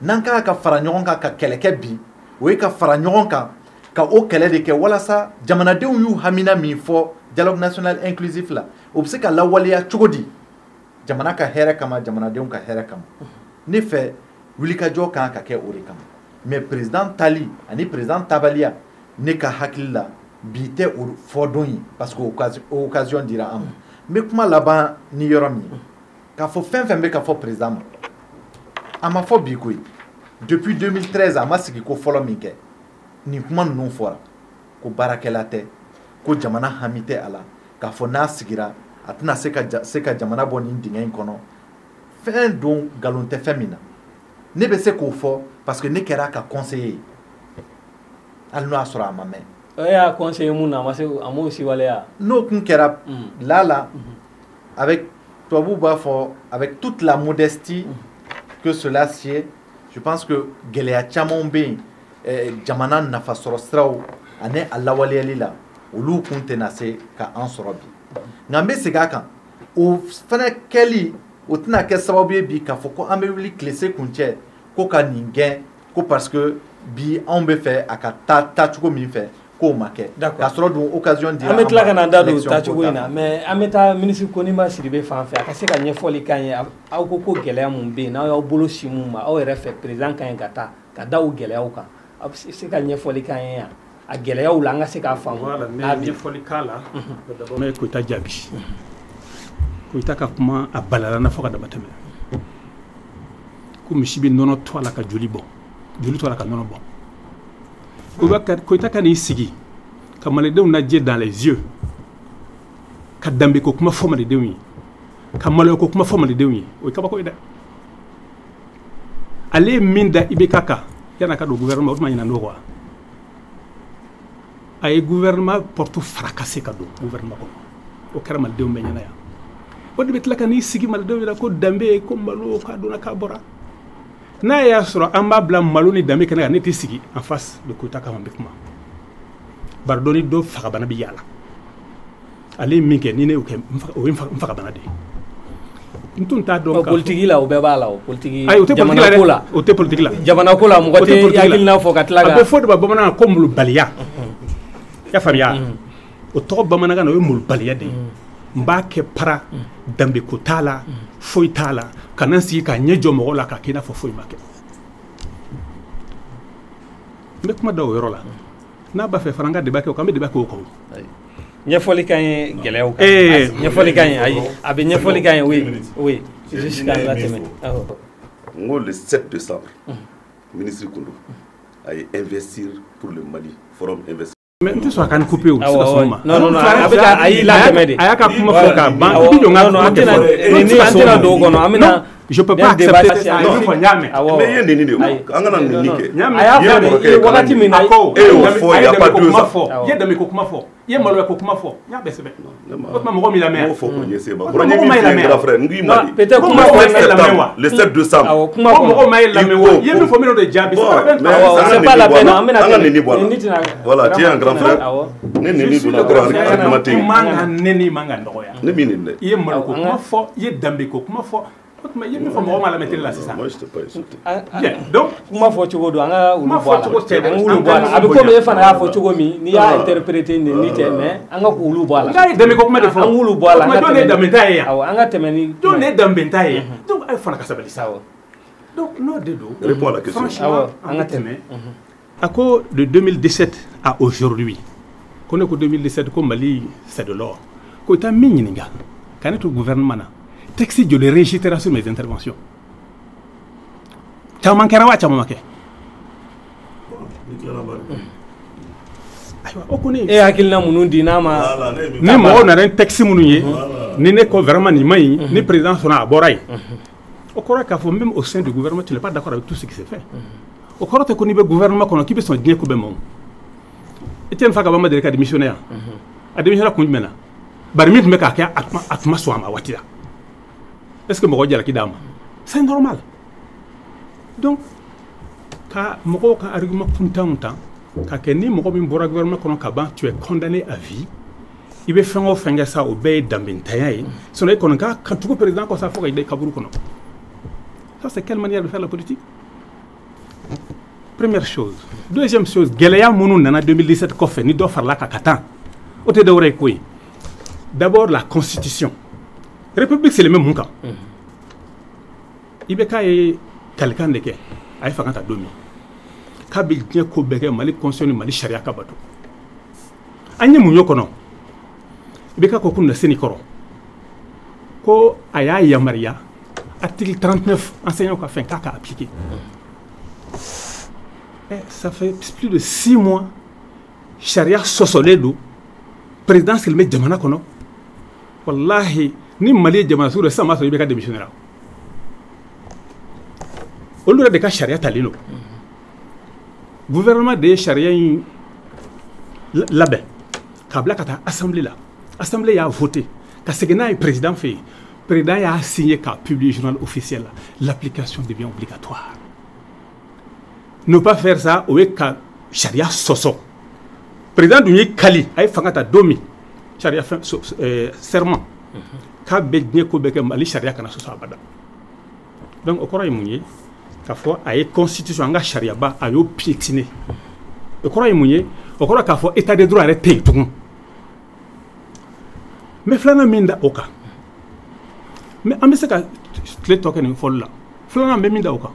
n'an kan ka fara ɲɔgɔn kan ka kɛlɛ kɛ bi o ye ka fara ɲɔgɔn kan ka o kɛlɛ de kɛ walasa jamanadenw y'u hamina min fɔ dialogue national inclusif la o bɛ se ka lawaleya cogo di jamana ka hɛrɛ kama jamanadenw ka hɛrɛ kama ne fɛ wulikajɔ kan ka kɛ o de kama mais président tali ani président tabaliya ne ka hakili la bi tɛ o fɔ don ye parce que o occasion dira an ma n bɛ kuma laban ni yɔrɔ min ye k'a fɔ fɛn fɛn bɛ ka fɔ président ma a ma fɔ bi koyi depuis 2013 a ma sigi ko fɔlɔ min kɛ nin kuma ninnu fɔra ko baarakɛla tɛ ko jamana hami tɛ a la k'a fɔ n'a sigira a tɛna se ka jamana bɔ nin dingɛ in kɔnɔ fɛn don nkalon tɛ fɛn min na ne bɛ se k'o fɔ parce que ne kɛra a ka conseiller ye hali n'o y'a sɔrɔ a ma mɛn. e y'a conseiller mun na a m'o siwaleya. n'o kun kɛra là avec tubabuw b'a fɔ avec toute la modestie que cela sied je pense que gɛlɛya caman bɛ yen jamana nafasɔrɔ siraw ani a lawaleyali la olu kun tɛna se ka an sɔrɔ bi nka n bɛ segin a kan o fana kɛli o tɛna kɛ sababu ye bi k'a fɔ ko an bɛ wuli tilese kuncɛ ko ka nin gɛn ko parce que bi anw bɛ fɛ a ka taa cogo min fɛ k'o ma kɛ k'a sɔrɔ dun occasion dira an bɛ tila ka na da don taacogo in na mais an bɛ taa minisiri Koniba Sidibe fan fɛ a ka se ka ɲɛfɔli k'an ye aw ko gɛlɛya mun bɛ yen n'aw y'aw bolo si mun ma aw yɛrɛ fɛ président ka ɲi ka taa ka da o gɛlɛyaw kan aw bɛ se ka ɲɛfɔli k'an ye yan a gɛlɛyaw la an ka se k'a faamu. voilà ne ye ɲɛfɔli k'a la d'abord ne ye Koyita jaabi Koyita ka kuma a balala na fo ka dama tɛmɛ ko misi bɛ nɔnɔ to a la ka joli bɔ joli to a la ka nɔnɔ bɔ Koyita ka n'i sigi ka malidenw lajɛ dans les yeux ka danbe ko kuma fɔ malidenw ye ka maloya ko kuma fɔ malidenw ye o ye kabako ye dɛ ale ye min da IBK kan yan'a ka don gouvernement o tuma ɲinɛ n'o quoi a ye gouvernement porte fracassé ka don gouvernement kɔnɔ o kɛra malidenw bɛɛ ɲɛna yan o de bɛ tila ka n'i sigi malidenw ɲɛna ko danbe ko malo k'a donna k'a bɔra n'a y'a sɔrɔ an b'a bila malo ni danbe kɛnɛ kan ne tɛ sigi en face de Koyita kama n bɛ kuma bari dɔ ni dɔ fagabana bɛ yaala ale ye min kɛ ni ne y'o kɛ o ye n fagabana de ye n tun t'a dɔn politique la o bɛɛ b'a la o politique ayi o tɛ politique la dɛ o tɛ politique la jamana ko la mɔgɔ tɛ hakilina fɔ ka tila ka a bɛ fɔ de ma bamanankan ko molobaliya i y'a faamuya o tɔgɔ bamanankan na o ye molobaliya de ye n b'a kɛ para danbe ko t'a la foyi t'a la ka na sigi ka ɲɛ jɔ mɔgɔw la k'a kɛ i n'a fɔ foyi ma kɛ n bɛ kuma da o yɔrɔ la n'a b'a fɛ fana an ka débat kɛ o kan an bɛ débat kɛ o kan ɲɛfɔli ka ɲi gɛlɛyaw kan ɲɛfɔli ka ɲi ayi a bɛ ɲɛfɔli ka ɲi oui juste k'an latɛmɛ n ko le 7 décembre ministre Kondo a ye investir pour le Mali forum investir mais n tɛ sɔn a ka ni coupé o tɛ se ka non a bɛ ka a y'i latɛmɛ de a y'a ka kuma fɔ ka ban i bɛ jɔ n ka kuma kɛ fɔlɔ ni an tɛna don o kɔnɔ an bɛna je peux pas accepter ça non fɔ n y'a mɛn mais i ye nin de an kana nin kɛ a y'a fɔ de wagati min na e y'o fɔ il y a pas 2 ans i ye danbe ko kuma fɔ i ye maloya ko kuma fɔ n y'a bɛɛ sɛbɛn o tuma mɔgɔ min lamɛn m'o fɔ ko ɲɛ seba kɔrɔ ɲɛ min fɛ grand frère n k'i mali peut-être kuma fɔ lamɛn wa le 7 décembre awɔ kuma ko fɔ mɔgɔ ma ye lamɛn wa i ye min fɔ minnu de jaabi c'est pas la peine an bɛna an ka nini bɔ a la voilà tiɲɛ un grand frère ne nini donna dɔrɔn argument tɛ yen man ka nɛni man ka nɔgɔya ne min nin dɛ i ye malo ko kuma fɔ i ye danbe ko kuma fɔ o tuma i ye min fɔ mɔgɔ ma lamɛn tele la sisan moi je t'ai pas insulté donc kuma fɔ cogo don an ka olu kuma bɔ a fɔ cogo tɛ la an k'olu bɔ a la a bɛ komi e fana y'a fɔ cogo min n'i y'a interpréter ni tɛ mais an ka k'olu bɔ a la n'a ye danbe ko kuma de fɔ an k'olu bɔ a la o tuma jɔn de ye danbe ta ye yan awɔ an ka tɛmɛ ni jɔn de ye danbe ta ye yan donc a ye fana ka sabali sa donc n'o de don réponds à la question franchement an ka tɛmɛ a ko de 2017 à aujourd'hui ko ne ko 2017 ko Mali c'est de l'or ko i taa min ɲininka ka ne to gouvernement na texte joli régistrera sur mes interventions caman kɛra wa caman ma kɛ ayiwa o kɔni e hakilina minnu di n'a ma ni mɔgɔw nana ni texte minnu ye ni ne ko vraiment nin ma ɲi ni président sɔnna a bɔra yen o kɔrɔ k'a fɔ même au sein du gouvernement tu n'es pas d'accord avec tout ce qui s'est fait o kɔrɔ tɛ ko n'i bɛ gouvernement kɔnɔ k'i bɛ sɔn diɲɛ ko bɛɛ ma o Etienne Fakaba ma deli ka démissionner yan a démissionner kun jumɛn na bari min tun bɛ k'a kɛ a tun ma sɔn a ma waati la est-ce que mɔgɔ jalaki d'a ma c'est normal donc ka mɔgɔw ka argument kuntanw ta ka kɛ ni mɔgɔ min bɔra gouvernement kɔnɔ ka ban tu es condamné à vie i bɛ fɛn o fɛn kɛ sa o bɛɛ ye danbentanya ye sinon e kɔni ka tugu président kɔ sa fo ka i da i kaburu kɔnɔ ça c'est quelle manière de faire la politique première chose deuxième chose gɛlɛya minnu nana 2017 kɔfɛ ni dɔ farala kan ka taa o tɛ dɔwɛrɛ ye ko ye d'abord la constitution république c'est le même mun kan IBK ye kalikan de kɛ a ye fanga ta don min k'a bɛ diɲɛ ko bɛɛ kɛ Mali constitution ni Mali sariya ka bato an ye mun y'o kɔnɔ IBK ko kun na seni kɔrɔ ko a y'a yamaruya article 39 enseignant ka fɛn k'a ka appliquer ça fait plus de 6 mois sariya sɔsɔlen don président sigilen bɛ jamana kɔnɔ wallahi ni Mali ye jamana sugu dɔ sisan b'a sɔrɔ IBK démissionnera olu yɛrɛ de ka sariya talen don gouvernement de ye sariya in labɛn k'a bila ka taa assemblée la assemblée y'a voté ka segin n'a ye président fɛ yen président y'a signé k'a publier journal officiel la l'application devient obligatoire ne pas faire ça o ye ka sariya sɔsɔ président dun ye kali a ye fanga ta don min sariya serment k'a bɛ diɲɛ ko bɛɛ kɛ Mali sariya kana sɔsɔ abada donc o kɔrɔ ye mun ye k'a fɔ a ye constitution an ka sariyaba a y'o piétiner o kɔrɔ ye mun ye o kɔrɔ k'a fɔ état de droit yɛrɛ tɛ yen tugun mais filanan min da o kan mais an bɛ se ka tile tɔ kɛ nin fɔli la filanan bɛ min da o kan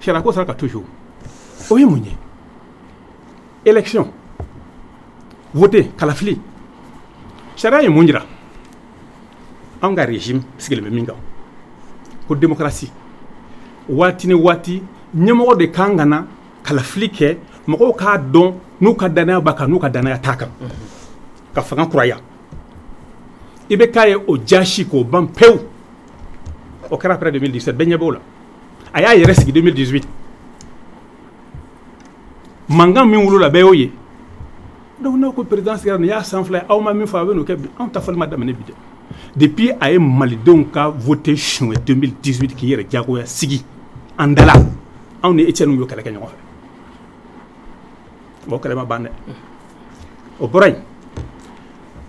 sariya ko sera ka toujours o ye mun ye élection voter kalafili sariya ye mun jira an ka régime sigilen bɛ min kan ko démocratie waati ni waati ɲɛmɔgɔ de kan ka na kalafili kɛ mɔgɔw k'a dɔn n'u ka danaya b'a kan n'u ka danaya t'a kan ka fanga kuraya i bɛ k'a ye o jasi k'o ban pewu o kɛra après 2017 bɛɛ ɲɛ b'o la a y'a yɛrɛ sigi 2018 mankan min wolola bɛɛ y'o ye donc n'aw ko président sigira nin y'a san fila ye aw ma min fɔ a bɛ n'o kɛ bi anw ta fɔli ma daminɛ bi dɛ depuis a ye malidenw ka voté suɲɛ 2018 k'i yɛrɛ jagoya sigi an dala anw ni Etienne y'o kɛlɛ kɛ ɲɔgɔn fɛ o kɛlɛ ma ban dɛ o bɔra yen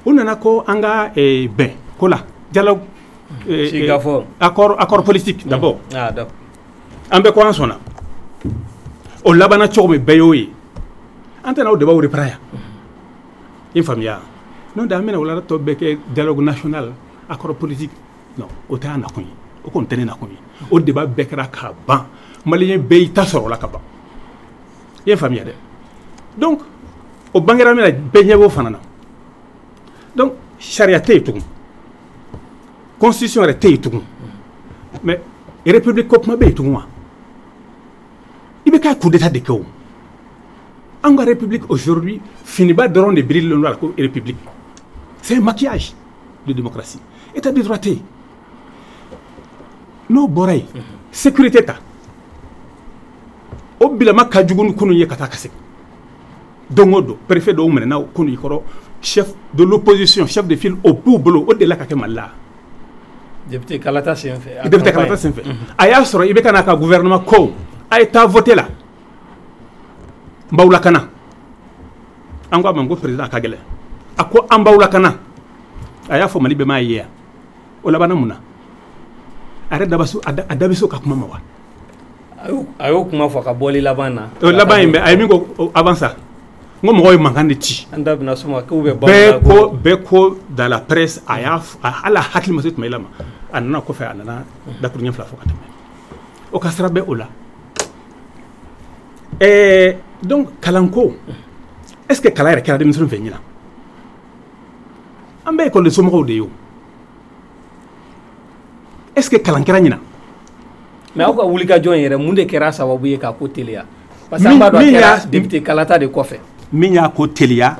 u nana ko an ka bɛn ko la dialogue accord politique d'abord an bɛɛ ko an sɔnna o labanna cogo min bɛɛ y'o ye an tɛna o débat repara yan i faamuya n'o tɛ an bɛna wulada tɔ bɛɛ kɛ dialogue national accord politique non o tɛ an nakun ye o kɔni tɛ ne nakun ye o débat bɛɛ kɛra k'a ban maliyɛn bɛɛ y'i ta sɔrɔ o la ka ban i ye faamuya dɛ donc o bangera min na bɛɛ ɲɛ b'o fana na donc sariya tɛ yen tugun constitution yɛrɛ tɛ yen tugun mais république ko kuma bɛ yen tugun wa i bɛ k'a coup d'état de kɛ o an ka république aujourd'hui finiba dɔrɔn de birilen don a la ko république c'est un maquillage de démocratie état de droit tɛ yen n'o bɔra yen sécurité ta o bilama ka jugu ni kunun ye ka taa ka segin don o don préfet dɔw minɛna kunun i kɔrɔ chef de l'opposition chef de file o b'u bolo o delila ka kɛ Mali la député Kalata senfɛ député Kalata senfɛ a y'a sɔrɔ i bɛ ka n'a ka gouvernement ko a ye taa voter la n b'aw lakana an ko a ma ko président ka gɛlɛn a ko an b'aw lakana a y'a fɔ Mali bɛɛ m'a ye yan o labanna mun na a yɛrɛ da bɛ so ka kuma ma wa a y'o kuma fɔ ka bɔli laban na o laban in bɛ a ye min ko avant ça n ko mɔgɔw ye mankan de ci an da bɛna sɔn ma k'u bɛ bɛɛ ko dans la presse a y'a hali a hakili ma se tuma i la ma a nana kɔfɛ a nana dakuruɲɛ fila fɔ ka tɛmɛ o ka sira bɛ o la donc kalanko est-ce que kalan yɛrɛ kɛra denmisɛnninw fɛ ɲinan an bɛɛ ekɔliden somɔgɔw de ye o est-ce que kalan kɛra ɲinan mais aw ka wulikajɔ in yɛrɛ mun de kɛra sababu ye k'a ko teliya parce que an b'a dɔn a kɛra député Kalata de kɔfɛ min y'a ko teliya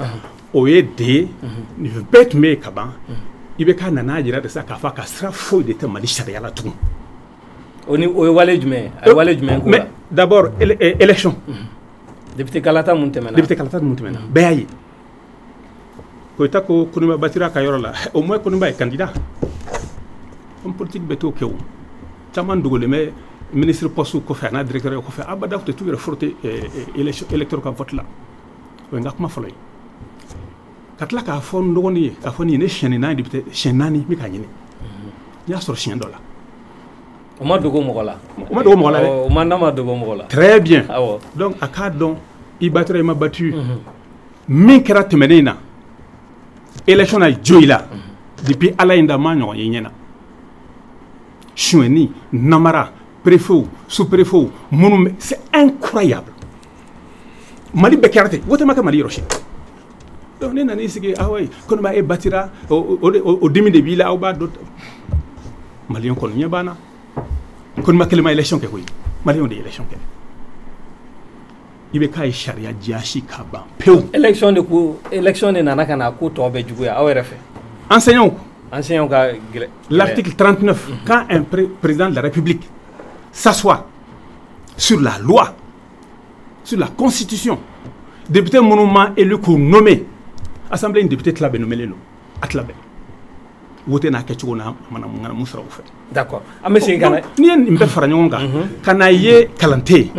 o ye de nin bɛɛ tun bɛ yen ka ban i bɛ k'a nana jira de sa k'a fɔ a ka sira foyi de tɛ Mali sariya la tugun o ye wale jumɛn a ye wale jumɛn k'o la mais d'abord élection député Kalata mun tɛmɛna bɛɛ y'a ye Koyita ko Koniba Batira ka yɔrɔ la au moins Koniba ye candidat homme politique bɛ t'o kɛ o caman dogolen bɛ ministre poste kɔfɛ a n'a directeur kɔfɛ abada tɛ t'u yɛrɛ frotter électeur ka vote la o ye n ka kuma fɔlɔ ye ka tila k'a fɔ n dɔgɔnin ye k'a fɔ nin ye ne siɲɛ naani député siɲɛ naani n bɛ k'a ɲini n y'a sɔrɔ siɲɛ dɔ la o ma dogo mɔgɔ la o ma dogo mɔgɔ la dɛ o ma ma dogo mɔgɔ la très bien donc a k'a dɔn i battra i ma battu min kɛra tɛmɛnen in na élection na jo i la depuis ala in da ma ɲɔgɔn ye ɲɛna suɲɛni namara préfet sous-préfet minnu c'est incroyable Mali bɛɛ kɛra ten wote ma kɛ Mali yɔrɔ si donc ne nan'i sigi awayi Koniba e batira o dimi de b'i la aw b'a dɔn maliyɛn kɔni ɲɛ banna Koniba kelen ma élection kɛ koyi maliyɛnw de ye élection kɛ i bɛ k'a ye sariya jasi ka ban pewu élection de nana ka na ko tɔ bɛɛ juguya aw yɛrɛ fɛ enseignants ka l'article 39 quand un président de la République s'assoit sur la loi sur la constitution député minnu ma élu k'u nommé assemblée in député tila bɛɛ nommé don a tila bɛɛ wote n'a kɛcogo na mana mun sɔrɔ o fɛ d'accord an bɛ segin ka na n'i ye nin bɛɛ fara ɲɔgɔn kan ka n'a ye kalan tɛ yen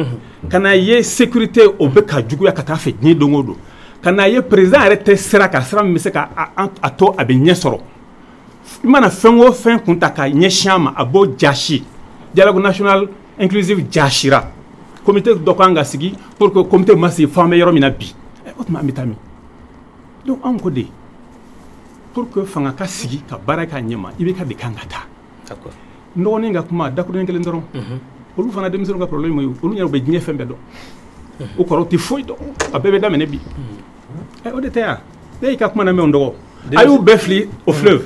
ka n'a ye sécurité o bɛ ka juguya ka taa fɛ diɲɛ don o don ka n'a ye président yɛrɛ tɛ sira kan sira min bɛ se ka a to a bɛ ɲɛ sɔrɔ i mana fɛn o fɛn kun ta ka ɲɛsin a ma a b'o jasi dialogue national inclusive jasira comité dɔ kan ka sigi pour que comité ma sigi f'an bɛ yɔrɔ min na bi o tuma an bɛ taa min donc anw ko de pour que fanga ka sigi ka baara k'a ɲɛ ma i bɛ ka de kan ka taa n dɔgɔnin ka kuma dakuruɲɛ kelen dɔrɔn olu fana denmisɛnninw ka problème ye olu yɛrɛ bɛ diɲɛ fɛn bɛɛ dɔn o kɔrɔ tɛ foyi dɔn a bɛɛ bɛ daminɛ bi o de tɛ yan ne y'i ka kuma lamɛn o dɔgɔ a y'u bɛɛ fili au fleuve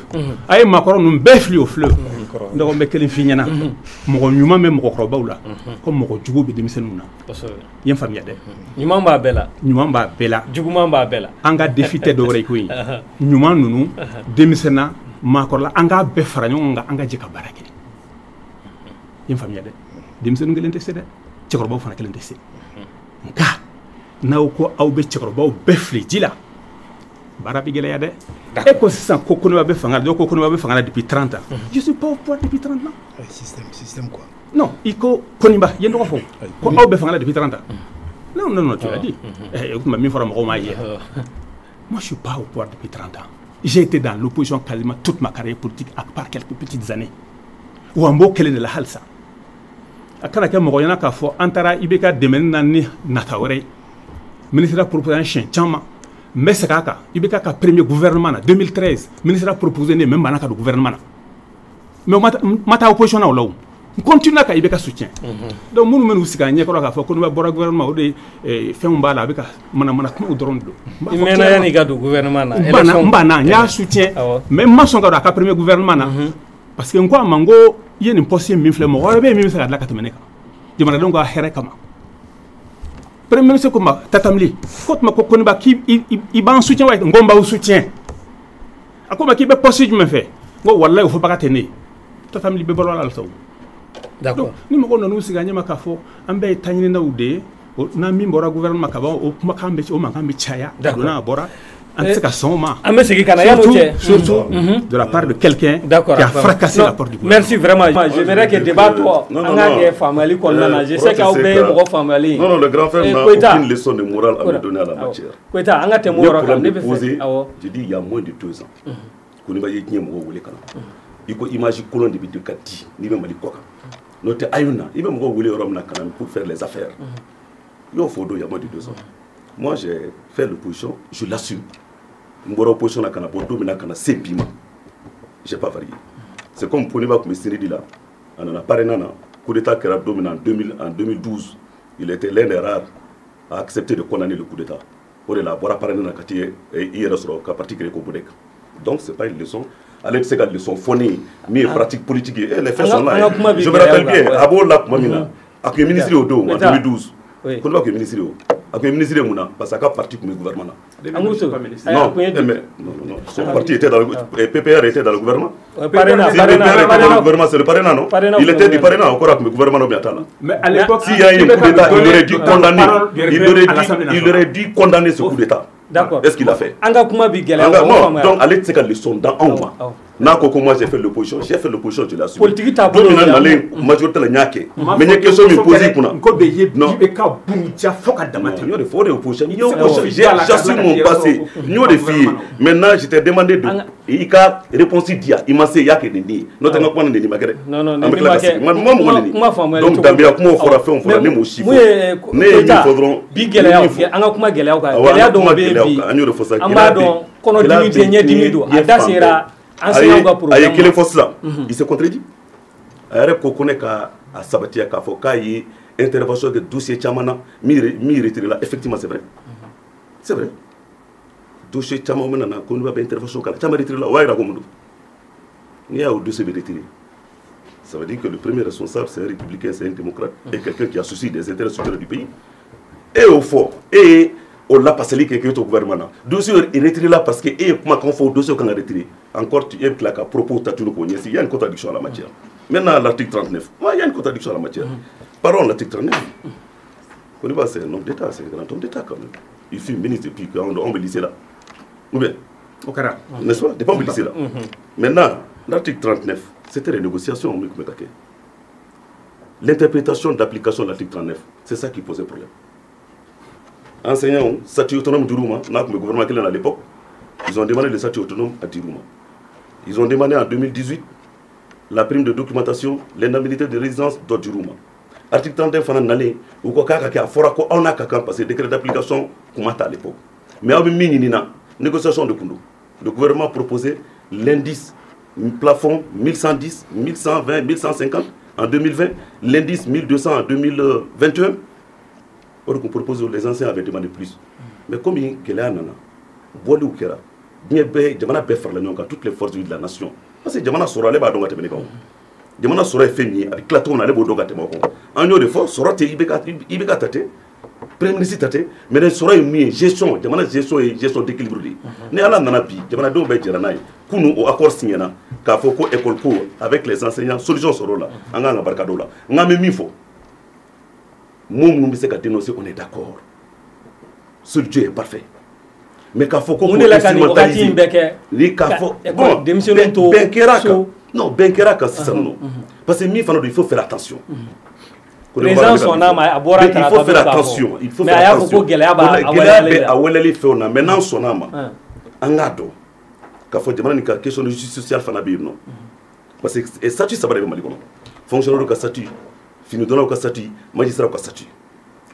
a ye maakɔrɔ ninnu bɛɛ fili au fleuve n dɔgɔ n bɛ kelen f'i ɲɛna mɔgɔ ɲuman bɛ mɔgɔkɔrɔbaw la ko mɔgɔ jugu bɛ denmisɛnninw na i ye n faamuya dɛ ɲuman b'a bɛɛ la ɲuman b'a bɛɛ la juguman b'a bɛɛ la an ka défi tɛ dɔwɛrɛ ye koyi ɲuman ninnu denmisɛnna maakɔrɔla an k'a bɛɛ fara ɲɔgɔn kan an ka jɛ ka baara kɛ i ye n faamuya dɛ denmisɛnnin kelen tɛ se dɛ cɛkɔrɔbaw fana kelen tɛ se nka n'aw ko aw bɛ cɛkɔrɔbaw bɛɛ fili ji la baara bɛ gɛlɛya dɛ e ko sisan ko Koniba bɛ fanga la dɔw ko Koniba bɛ fanga la depuis 30 ans je suis pas au pouvoir depuis 30 ans système quoi non i ko Koniba ye tɔgɔ fɔ ko aw bɛ fanga la depuis 30 ans non non non tu l'as dit o tuma min fɔra mɔgɔw m'a ye moi je suis pas au pouvoir depuis 30 ans j'ai été dans l'opposition quasiment toute ma carrière politique à part quelques petites années wa n b'o kelen de la halisa a kana kɛ mɔgɔ ɲɛna k'a fɔ an taara IBK dɛmɛni na ni nata wɛrɛ ye ministre a proposé an siɲɛ caman n bɛ segin a kan IBK ka premier gouvernement na 2013 ministre a proposé ne ye mɛ n banna ka don gouvernement na mais o ma taa opposition na o la o n continue ka IBK soutien donc minnu bɛ n'u sigi a ɲɛkɔrɔ k'a fɔ ko n'u bɔra gouvernement o de fɛnw b'a la a bɛ ka manamana kumaw dɔrɔn de don i mɛnna yanni i ka don gouvernement na n banna n y'a soutien mais n ma sɔn ka don a ka premier gouvernement na parce que n ko a ma n ko i ye nin poste min filɛ mɔgɔ wɛrɛ bɛ yen min bɛ se ka dilan ka tɛmɛ ne kan jamanadenw ka hɛrɛ kama premier ministre ko ma tatamili ko tuma ko Koniba k'i b'an soutien wa n ko n b'aw soutien a ko ma k'i bɛ poste jumɛn fɛ n ko walayi o fɔ baga tɛ ne ye tatamili bɛ balo a la sa d'accord ni mɔgɔw nan'u sigi a ɲɛma k'a fɔ an bɛɛ ye taɲininaw de ye n'an min bɔra gouvernement ka ban o kumakan bɛ o mankan bɛ caya a donna a bɔra an tɛ se ka sɔn o ma an bɛ segin ka na yan'o cɛ surtout de la part de quelqu'un qui a fracassé la porte du gouvernement. Merci vraiment. J'aimerais que débat tɔ an ka kɛ faamuyali kɔnɔna na je sais que aw bɛɛ ye mɔgɔ faamuyali non le grand frère n'a aucune leçon de morale à me donner à la matière. Koyita an ka tɛmɛ o yɔrɔ kan ne bɛ fɛ je dis il y a moins de 2 ans Koniba ye diɲɛ mɔgɔw wele ka na i ko image kolon de bɛ di ka di n'i bɛ Mali kɔ kan n'o tɛ Ayuna i bɛ mɔgɔw wele yɔrɔ min na ka na pour faire les affaires i y'o fɔ o don il y a moins de 2 ans moi j'ai fait l'opposition je l'assume n bɔra opposition na ka na bɔ don min na ka na se bi ma j'ai pas varié c'est comme Koniba tun bɛ Siridi la a nana parrainant na coup d'état kɛra don min na en 2012 il était l'un des rares à accepter de condamner le coup d'état o de la a bɔra parrainant na ka t'i yɛrɛ sɔrɔ ka parti créé ko Bodek donc c'est pas une leçon ale tɛ se ka leçon fɔ ne ye min ye pratique politique ye les faits sont là je me rappelle bien a b'o la tuma min na a tun ye ministre ye o don en 2012 Koniba tun ye ministre ye o a tun ye ministre ye mun na parce que a ka parti tun bɛ gouvernement na non non son parti était dans le PPR était dans le gouvernement si PPR était dans le gouvernement c'est le parrainant non il était du parrainant encore tun bɛ gouvernement na bien mais à l'époque s'il y a eu un coup d'état il aurait dû condamner il aurait dû condamner ce coup d'état. D'accord. Est-ce qu'il a fait? Non, donc allez te le son dans un mois. N'a que moi j'ai fait l'opposition, je l'assume. Politique ta bolo na majorité la nyake. Mais il y a question me poser pour non. J'assume mon passé. Nous des filles. Maintenant je t'ai demandé de il a répondu dia, il m'a dit yake ni. Non t'as pas ni magare. Non non. Donc Dambia comment on fera fait on fera ni mo chiffre. Ne ni faudront bigela anga kuma gela ka. Gela do be bi. Amado kono dimi de nya dimi do. Adasera aye kelen fɔ sisan il se contredit a yɛrɛ ko ne ka a sabatiya k'a fɔ k'a ye intervention kɛ dossier caman na min retiré la effectivement c'est vrai dossier caman min nana Koniba bɛ intervention k'a la caman retiré la o y'a jira ko mun don n'i y'a o dossier bɛ retiré ça veut dire que le premier responsable c'est un républicain, c'est un démocrate et quelqu'un qui a souci des intérêts supérieurs du pays et au fond et on l'a passé qui est au gouvernement. Dossier est retiré là parce que comment qu'on fait dossier qu'on a retiré. Encore tu es là qu'à propos tu nous connais il y a une contradiction à la matière. Maintenant l'article 39, il y a une contradiction à la matière. Parlons de l'article 39. Koniba c'est un homme d'État, c'est un grand homme d'État quand même. Il fut ministre depuis qu'on me lycée là. Ou bien n'est-ce pas? Depuis on me lycée là. Maintenant l'article 39, c'était les négociations l'interprétation d'application de l'article 39, c'est ça qui posait problème. Enseignants, statut autonome du Rouma, le gouvernement qui est à l'époque, ils ont demandé le statut autonome à Dirouma. Ils ont demandé en 2018 la prime de documentation, l'indemnité de résidence d'Odirouma. Article 31, il y a un cas qui a passé décret d'application à l'époque. Mais il y a une négociation de Koundou. Le gouvernement proposait l'indice plafond 1110, 1120, 1150 en 2020, l'indice 1200 en 2021. Or qu'on propose, les anciens avaient demandé plus. Mais comme il y a un an, toutes les forces de la nation. Parce que Jamana sera les badons à Téménéka. Jamana sera fait avec Claton, on allait au Doga Téménéka. En lieu de force, sera Ibeka Tate. premier ministre tate mais ne sɔrɔ ye min ye gestion jamana gestion ye gestion d'équilibre de ye ni ala nana bi jamanadenw bɛɛ jɛra n'a ye kunu o accord signera k'a fɔ ko école ko avec les enseignants solution sɔrɔ la an k'an ka barika dɔw la n k'an bɛ min fɔ mot minnu bɛ se ka dénoncer on est d'accord seul Dieu est parfait mais k'a fɔ ko instrumentaliser ni k'a fɔ bon bɛn kɛra kan non bɛn kɛra kan sisan nɔ parce que min fana don il faut faire attention. Président sɔnna a bɔra il faut faire attention il faut faire attention gɛlɛya bɛ a weleli fɛnw na mais n'an sɔnna a ma an k'a dɔn k'a fɔ jamana nin ka question de justice sociale fana bɛ yen nɔ parce que statut saba de bɛ Mali kɔnɔ fonctionnaire ka statut finidonnaw ka statut magistrat ka statut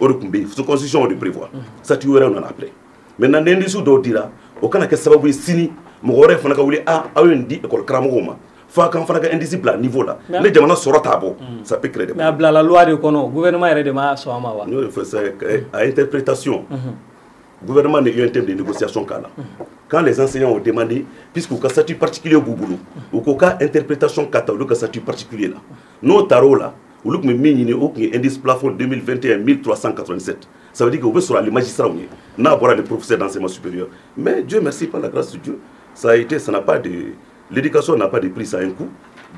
o de tun bɛ yen sous constitution o de prévoit statut wɛrɛw nana après maintenant ni indice dɔw dira o kana kɛ sababu ye sini mɔgɔ wɛrɛ fana ka wuli aw ye nin di école karamɔgɔw ma fo kan fana ka indice bila niveau la ne jamana sɔrɔ t'a bɔ ça peut créer des mais a bila la loi de kɔnɔ gouvernement yɛrɛ de ma sɔn a ma wa. n'o de fɔ c'est à interprétation gouvernement n'a eu un thème de négociation k'a la quand les enseignants ont demandé puisqu'u ka statut particulier b'u bolo u ko ka interprétation ka ta olu ka statut particulier la n'o taara o la olu tun bɛ min ɲini o tun ye indice plafond 2021 1387 ça veut dire que u bɛ sɔrɔ ali magistrats ye n'a bɔra les professeurs d'enseignement supérieur mais Dieu merci par la grâce de Dieu ça a été ça n'a pas de l'éducation n'a pas de prix ça a un coût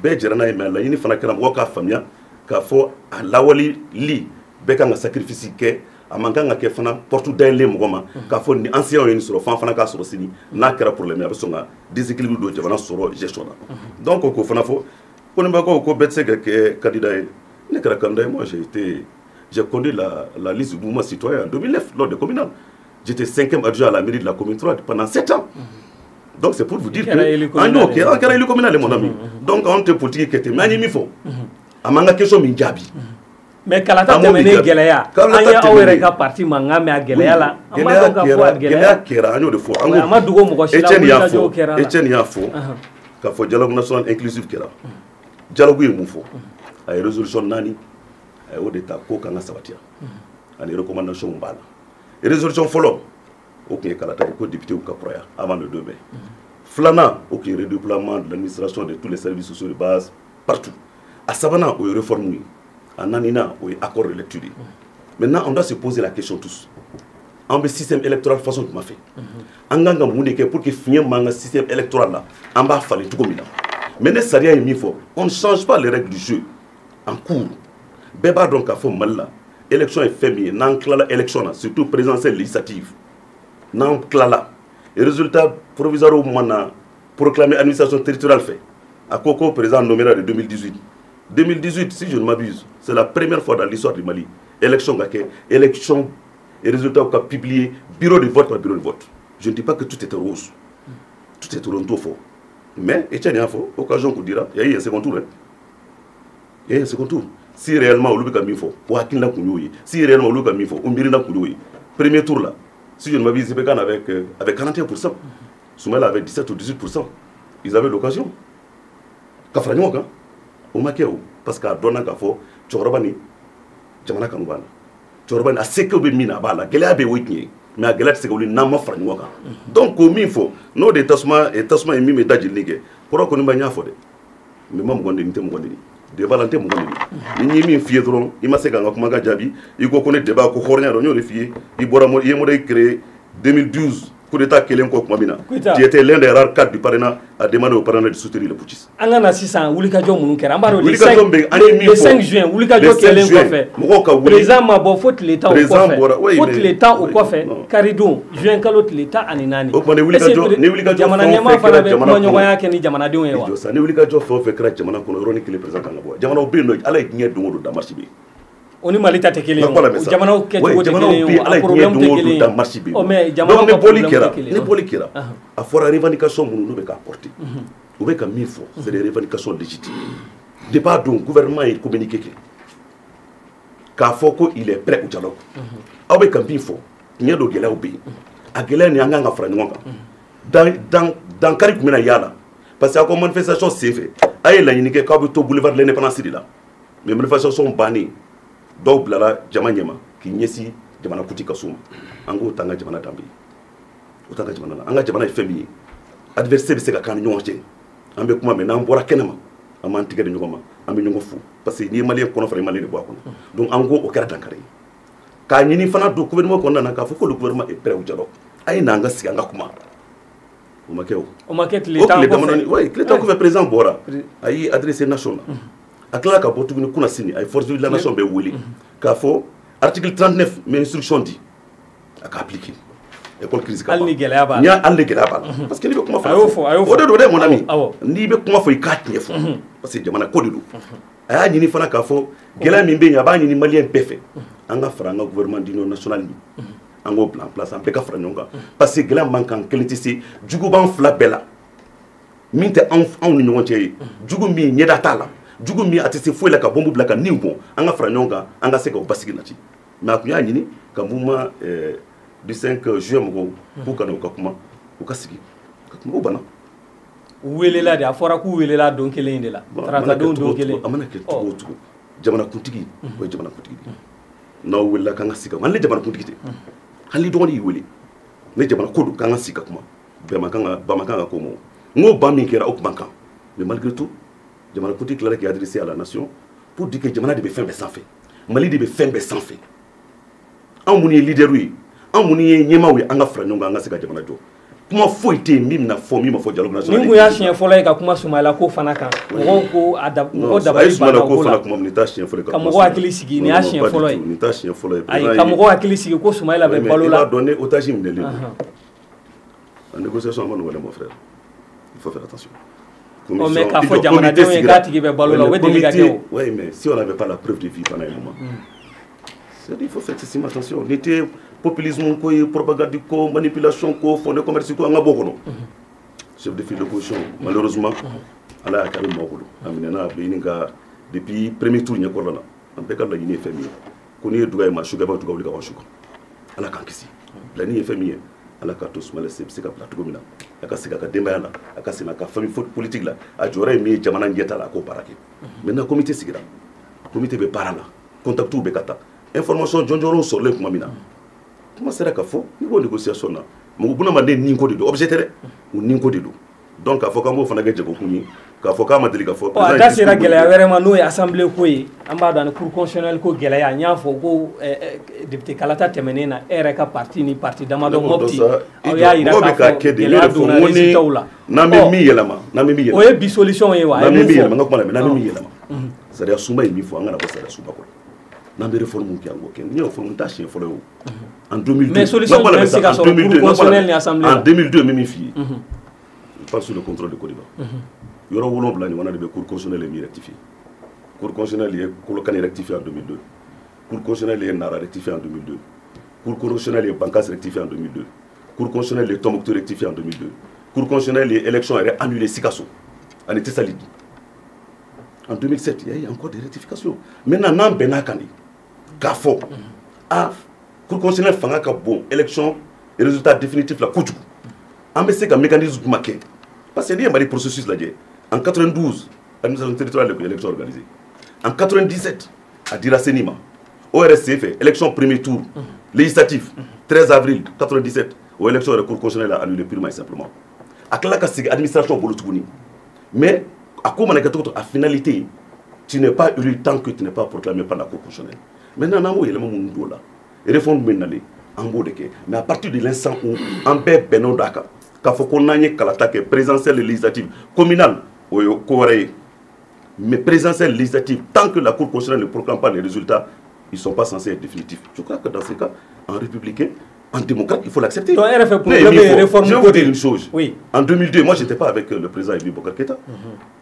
bɛɛ jɛra n'a ye mais a laɲini fana kɛra mɔgɔw k'a faamuya k'a fɔ a lawaleli bɛɛ kan ka sacrifice kɛ a man kan ka kɛ fana porte dayɛlɛlen mɔgɔ ma k'a fɔ ni enseignant ye nin sɔrɔ fan fana k'a sɔrɔ sini n'a kɛra problème a bɛ sɔn ka déséquilibre don jamana sɔrɔ gestion na donc k'o fana fɔ ko ni bakaw ko bɛɛ tɛ se ka kɛ candidat ye ne kɛra candidat ye moi j'ai conduit la liste du mouvement citoyen en 2009 lors des communales j'étais 5e adjoint à la mairie de la commune 3 pendant 7 ans. Donc c'est pour vous dire que on kɛra élu communal mon ami donc on te politique kɛ ten mais an ye min fɔ a man ka question min jaabi mais kalata tɛmɛnen gɛlɛya an ye aw yɛrɛ ka parti mankan mɛn a gɛlɛya la an b'a dɔn k'a fɔ a gɛlɛya kɛra an y'o de fɔ a ma dogo mɔgɔ si la wulikajɔw kɛra la Etienne y'a fɔ k'a fɔ dialogue national inclusif kɛra dialogue ye mun fɔ a ye résolution 4 a y'o de ta ko kan ka sabatiya ani recommandation b'a la résolution fɔlɔ o tun ye kalata ye ko député ka kɔrɔya avant le 2 mai filanan o tun ye redéploiement de l'administration de tous les services sociaux de base partout a sabanan o ye réforme ye a naaninan o ye accord de lecture ye maintenant on doit se poser la question tous an bɛ système électoral façon jumɛn fɛ an kan ka mun de kɛ pour que fiɲɛ m'an ka système électoral la an b'a falen cogo min na mais ne sariya ye min fɔ on ne change pas les règles du jeu en cours bɛɛ b'a dɔn k'a fɔ Mali la élection ye fɛn min ye n'an tilala élection na surtout présidentielle législative n'an tilala résultat provisoire mana proclamé administration territoriale fait à Koko président nommé de 2018 si je ne m'abuse c'est la première fois dans l'histoire du Mali élection élection et résultat qu'a publié bureau de vote par bureau de vote je ne dis pas que tout était rose tout était rond fort mais Etienne a fait occasion qu'on dira il y a eu un second tour il y a eu un second tour si réellement on lui a mis fort pour hakina kunyoyi si réellement on lui a mis fort on birina kunyoyi premier tour là si je ne m'abuse, c'est avec 41%. Soumela avec 17 ou 18%. Ils avaient l'occasion. Kafranyoka, au Makeo, parce qu'à Donakafo, Chorobani, Jamana Kanubana. Chorobani a seke be mina bala, Gela be witney, mais à Gelat Segoli Nama Franyoka. Donc, comme il faut, non des tasma et tasma et mime d'agilnige, pour qu'on y a fode. Mais moi, mon dénité, mon dénité. De Valentin Mougani. Il n'y a mis fiedron, il m'a séqué en Magajabi, il connaît débat au Cornia, les filles, il a créé 2012 coup d'état Kelen Kokmabina, qui était l'un des rares cadres du parrainage à demander au parrainage de soutenir le putschisme. Angana 600, Wulikadjo Mounoukera, le 5 juin, Wulikadjo Kelen Kofé. Président Mabo, faut l'État au Kofé. Faut l'État au Kofé. Caridon, juin Kalot l'État Aninani. Jamananyama Fanabe, Manoya Keni Jamanadion. Ne Wulikadjo fait que Jamana Konoroni qui le présente en la voie. Jamana Obino, Allah est nié de Damarchibi. On est malita tekele jamana o keto tekele o problème tekele o mais jamana ne bolikera a fora revendication mun no be ka porter o be ka mifo c'est des revendications légitimes de pas donc gouvernement est communiqué ka foko il est prêt au dialogue a be ka mifo nyedo gela obi a gela ni anga fara ni wonka dans kari kumina yala parce que la manifestation c'est fait ay la ni ke ka be to boulevard de l'indépendance là mais manifestation banni dɔw bilara jama ɲɛma k'i ɲɛsi jamana kuti ka so ma an k'o t'an ka jamana danbe o t'an ka jamana la an ka jamana ye fɛn min ye adversaire bɛ se ka k'an ni ɲɔgɔn cɛ an bɛ kuma mɛ n'an bɔra kɛnɛ ma an b'an tigɛ di ɲɔgɔn ma an bɛ ɲɔgɔn fo parce que n'i ye maliyɛn kɔnɔ fara i maliyɛn de bɔ a kɔnɔ donc an ko o kɛra dankari ye k'a ɲini fana don gouvernement kɔnɔna na k'a fɔ ko le gouvernement est prêt au dialogue a ye n'an ka sigi an ka kuma o ma kɛ o. O ma kɛ tile tan kɔfɛ. oui tile tan kɔfɛ président bɔra a y'i adressé nation na a tilala ka bɔ tuguni kunna sini a ye force de la nation bɛɛ wele k'a fɔ article 39 mais instruction di a ka appliquer école crise ka ban hali ni gɛlɛya b'a la n'i y'a hali ni gɛlɛya b'a la parce que n'i bɛ kuma fɔ a y'o fɔ o de don dɛ mon ami awɔ n'i bɛ kuma fɔ i k'a tiɲɛ fɔ parce que jamana ko de don a y'a ɲini fana k'a fɔ gɛlɛya min bɛ yen a b'a ɲini maliyɛn bɛɛ fɛ an ka fara an ka gouvernement d'union nationale min an k'o bila en place an bɛɛ ka fara ɲɔgɔn kan parce que gɛlɛya man kan kelen tɛ se jugu b'an fila bɛɛ la min tɛ anw ni ɲɔgɔn cɛ ye jugu min ɲɛda t'a la jugu min a tɛ se foyi la ka bɔnbu bila ka nin bɔn an ka fara ɲɔgɔn kan an ka se ka o basigi nati mais a tun y'a ɲini ka mouvement du 5 juin mɔgɔw k'u ka na u ka kuma u ka sigi ka kuma o banna u welela de a fɔra k'u welela don kelen de la taratadenw don kelen a mana kɛ cogo o cogo jamanakuntigi o ye jamanakuntigi de n'aw welela k'an ka sigi hali ni jamanakuntigi tɛ hali ni dɔgɔnin y'i wele ni jamana ko don k'an ka sigi ka kuma bɛɛ man kan ka ko ma n ko ban min kɛra o kuma kan mais malgré tout jamanakuntigi tilala k'i adressé à la nation pour dire que jamana de bɛ fɛn bɛɛ sanfɛ mali de bɛ fɛn bɛɛ sanfɛ anw minnu ye leader ye anw minnu ye ɲɛmaaw ye an ka fara ɲɔgɔn kan an ka se ka jamana jɔ kuma foyi tɛ yen min bɛna fɔ min ma fɔ dialogue national ni kun y'a siɲɛ fɔlɔ ye ka kuma Soumaïla ko fana kan mɔgɔw ko mɔgɔ dabali banna o ko la kuma nin t'a siɲɛ fɔlɔ ye ka mɔgɔw hakili sigi nin y'a siɲɛ fɔlɔ ye nin t'a siɲɛ fɔlɔ ye ayi ka mɔgɔw hakili sigi ko Soumaïla bɛ balo la i b'a dɔn ni otage minɛlen don la négociation a ma nɔgɔn dɛ mon frère il faut faire attention. Mais k'a fɔ jamanadenw ye k'a tigi bɛ balo la o bɛ deli ka kɛ o. Oui mais si on n'avait pas la preuve de vie pendant un moment c'est-à-dire il faut faire excessivement attention ni tɛ populisme ko ye propagande ko manipulation ko fond de commerce ko an ka bɔ kɔnɔ chef de file d'opposition malheureusement ala y'a kɛ a bɛ maaw bolo a minɛna a bɛ ɲini ka depuis premier tour ɲɛkɔrɔla la an bɛɛ ka laɲini ye fɛn min ye ko n'i ye duga ye maa su bɛɛ b'a duga wuli ka bɔ su kan ala k'an kisi laɲini ye fɛn min ye ala k'a to Soumaïla bɛ se ka bila cogo min na a ka segin a ka denbaya la a ka segin a ka famille politique la a jɔyɔrɔ ye min ye jamana ɲɛta la a k'o baara kɛ maintenant comité sigira comité bɛ baara la contacts bɛ ka taa information jɔnjɔnw sɔrɔlen tuma min na kuma sera ka fɔ ni b'o négociation na mɔgɔ bunahadamaden ni ko de don objet tɛ dɛ u ni ko de don donc k'a fɔ k'an b'o fana kɛ jagokun ye k'a fɔ k'a ma deli ka fɔ. a da sera gɛlɛya wɛrɛ ma n'o ye assemblée ko ye an b'a dɔn ani cour constitutionnelle ko gɛlɛya n y'a fɔ ko député kalata tɛmɛnen na e yɛrɛ ka parti ni parti damadɔ Mopti aw y'a yira k'a fɔ gɛlɛya donna résultats la. n'an bɛ min yɛlɛma o ye bi solution ye wa. n'an bɛ min yɛlɛma n ka kuma la n'an bɛ min yɛlɛma sariya sunba ye min fɔ an kana bɔ sariya sunba kɔrɔ n'an bɛ réforme kɛ an k'o kɛ n y'o fɔ n t'a siɲɛ fɔlɔ ye o en 2002 mais solution jumɛn bɛ se ka sɔrɔ cour constitutionnelle ni assemblée la en 2002 min f'i ye je parle sous le contrôle de Côte d'Ivoire yɔrɔ 7 ɲɔgɔnna de bɛ cour constitutionnelle ye min rectifié cour constitutionnelle ye Kolokani rectifié en 2002 cour constitutionnelle ye Nara rectifié en 2002 cour constitutionnelle ye Bankas rectifié en 2002 cour constitutionnelle ye Tombouctou rectifié en 2002 cour constitutionnelle ye élection yɛrɛ annulé Sikasso ani Tessalidi en 2007 il y a eu encore des rectifications maintenant n'an bɛnna kan de k'a fɔ cour constitutionnelle fanga ka bon élection résultat définitif la kojugu an bɛ se ka mécanisme jumɛn kɛ parce que n'i ye Mali processus lajɛ en 92 administration territoriale de l'élection organisée en 97 a dira CENI ma o yɛrɛ senfɛ élection premier tour législatif 13 avril 97 o élection yɛrɛ cour constitutionnelle a annulé purement et simplement a tilala ka sigi administration bolo tuguni mais a ko mana kɛ cogo a finalité tu n'es pas élu tant que tu n'es pas proclamé par la cour constitutionnelle maintenant n'an b'o yɛlɛma minnu don o la réforme bɛ nalen an b'o de kɛ mais à partir de l'instant où an bɛɛ bɛnn'o da kan k'a fɔ ko n'an ye kalata kɛ présidentielle législative communale o ye ko wɛrɛ ye mais présidentielle législative tant que la cour constitutionnelle ne proclame pas les résultats ils sont pas censés être définitifs je crois que dans ce cas en républicain en démocrate il faut l'accepter. Donc je vais vous dire une chose. Oui. En 2002 moi j'étais pas avec le président Ibi Bokar Keïta.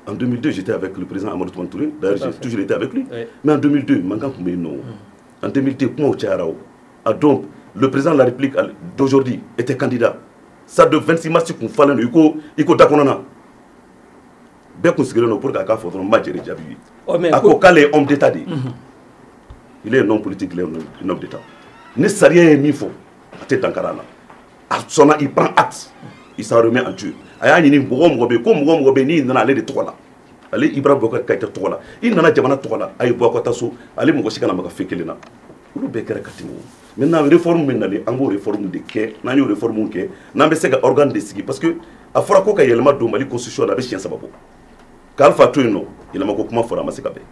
En 2002 j'étais avec le président Amadou Toumani Touré. D'ailleurs j'ai toujours été avec lui. Mais en 2002 Mangan Koumé non. En 2002 kuma o cayara o. Donc le président de la République d'aujourd'hui était candidat. Ça de 26 mars kun falen i ko dakonana. Bɛɛ kun sigilen don pour k'a fɔ dɔrɔn n b'a jɛrɛ jaabi ye. A ko k'ale est homme d'état de ye. Il est un homme politique, il est un homme d'état. Ni sariya ye min fɔ a tɛ dankara la. A sɔnna il prend acte. Il s'en remet en Dieu. A y'a ɲini mɔgɔ mɔgɔ bɛ yen ko mɔgɔ mɔgɔ bɛ yen n'i nana ale de tɔgɔ la. Ale Ibrahima Boubacar Keïta tɔgɔ la. I nana jamana tɔgɔ la a ye bɔ a ka taa so ale mɔgɔ si kana maga fɛn kelen na. Olu bɛɛ kɛra ka tɛmɛ o. Maintenant réforme min nalen an b'o réforme de kɛ n'an y'o réforme kɛ n'an bɛ se ka organe de sigi parce que a fɔra ko ka yɛlɛma don Mali constitution la a bɛ siɲɛ 3 bɔ. K'Alpha to yen nɔ yɛlɛma ko kuma fɔra a ma se ka bɛn.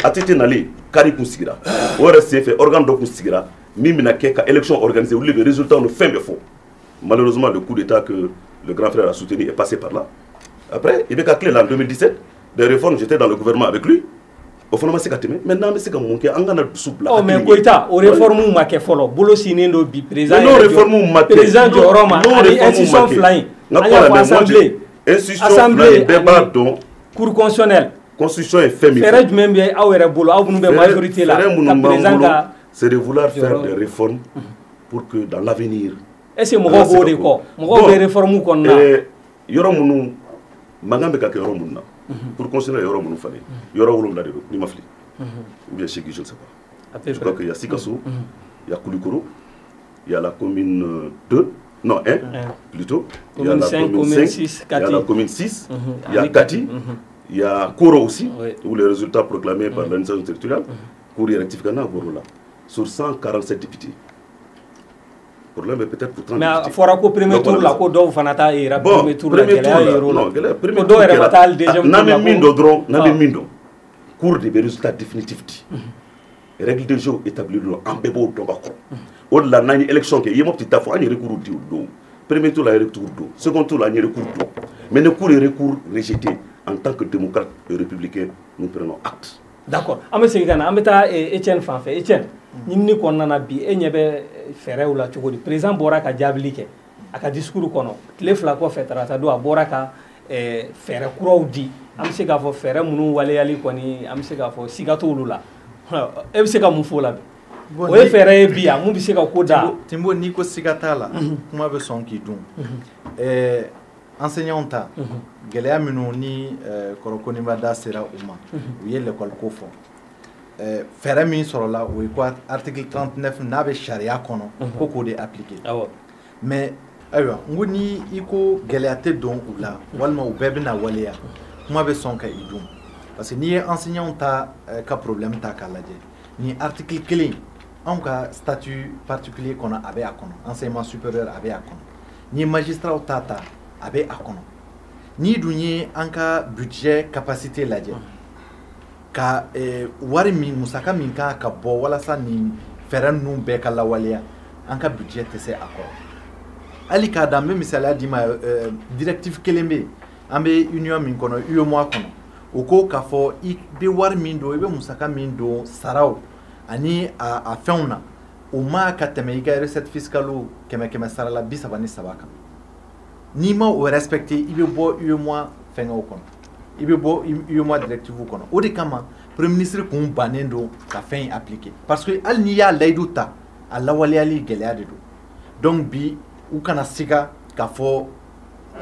ATT nali kari kun sigira o yɛrɛ senfɛ organe dɔ kun sigira min bɛna kɛ ka élection organiser olu de bɛ résultat ni fɛn bɛɛ fɔ malheureusement le coup d'état que le grand frère a soutenu est passé par là après il bɛ ka clé là en 2017 des réformes j'étais dans le gouvernement avec lui o fana ma se ka tɛmɛ maintenant an bɛ se ka mun kɛ an kana dusu bila oh mais Koyita o réforme ma kɛ fɔlɔ bolo sinnen do bi président non réforme ma kɛ président jɔyɔrɔ ma ani institution fila in an y'a fɔ assemblée assemblée bɛɛ b'a dɔn cour constitutionnelle constitution est fait min fɛɛrɛ jumɛn bɛ aw yɛrɛ bolo aw minnu bɛ majorité la ka président ka c'est de vouloir faire des réformes pour que dans l'avenir est-ce que mɔgɔw b'o de kɔ mɔgɔw bɛ réforme kɔnɔna yɔrɔ minnu mankan bɛ ka kɛ yɔrɔ minnu na pour considérer yɔrɔ minnu falen yɔrɔ 7 de don ni ma fili ou bien Cheki, je ne sais pas je crois qu'il y a Sikasso il y a Koulikoro il y a la commune 2 non 1 plutôt il y a la commune 5 il y a la commune 6 il y a Kati il y a Koro aussi où les résultats proclamés par l'administration territoriale Kouri rectificana Goro là sur 147 députés. Le problème est peut-être pour 30 mais députés. Mais il faudra qu'au premier tour, la Côte d'Or, Fanata et bon, premier tour, la non, premier tour, n'a mindo dron, n'a mindo. Cours de résultats définitifs. Règles de jeu établies en bébo d'obako. Au-delà, n'a une élection qui est mon petit affaire, il y a recours du dos. Premier tour, il y a recours du dos. Second tour, il y a recours du dos. Mais le cours est recours rejeté. En tant que démocrate et républicain, nous prenons acte. D'accord. Ame segana ame ta Etienne fanfɛ Etienne ɲinini kɔnɔna na bi e ɲɛ bɛ fɛɛrɛw la cogo di président bɔra ka jaabili kɛ a ka discours kɔnɔ tile fila kɔfɛ tarata don a bɔra ka fɛɛrɛ kuraw di an bɛ se k'a fɔ fɛɛrɛ minnu waleyali kɔni an bɛ se k'a fɔ siga t'olu la e bɛ se ka mun fɔ o la bi o ye fɛɛrɛ ye bi yan mun bɛ se ka ko da Timbo n'i ko siga t'a la kuma bɛ sɔn k'i dun enseignants ta gɛlɛya minnu ni kɔrɔ Koniba da sera u ma u ye l'école ko fɔ fɛɛrɛ min sɔrɔla o ye ko article 39 n'a bɛ sariya kɔnɔ ko k'o de appliquer mais ayiwa n ko ni i ko gɛlɛya tɛ don u la walima u bɛɛ bɛna waleya kuma bɛ sɔn ka i dun parce que n'i ye enseignants ta ka problème ta k'a lajɛ ni article kelen anw ka statut particulier kɔnɔ a bɛ a kɔnɔ enseignement supérieur a bɛ a kɔnɔ ni magistrat ta ta a bɛ a kɔnɔ n'i dun ye an ka budget capacité lajɛ ka wari min musaka min kan ka bɔ walasa nin fɛɛrɛ ninnu bɛɛ ka lawaleya an ka budget tɛ se a kɔrɔ hali k'a dan n bɛ misaliya d'i ma directive kelen bɛ yen an bɛ union min kɔnɔ UEMOA kɔnɔ o ko k'a fɔ i bɛ wari min don i bɛ musaka min don saraw ani a fɛnw na o ma ka tɛmɛ i ka recette fiscale 100 sara la 33 kan n'i ma o respecté i bɛ bɔ UEMOA fɛngɛw kɔnɔ i bɛ bɔ UEMOA directive kɔnɔ o de kama premier ministre kun bannen don ka fɛn in appliquer parce que hali n'i y'a layidu ta a lawaleyali gɛlɛya de don donc bi u kana siga k'a fɔ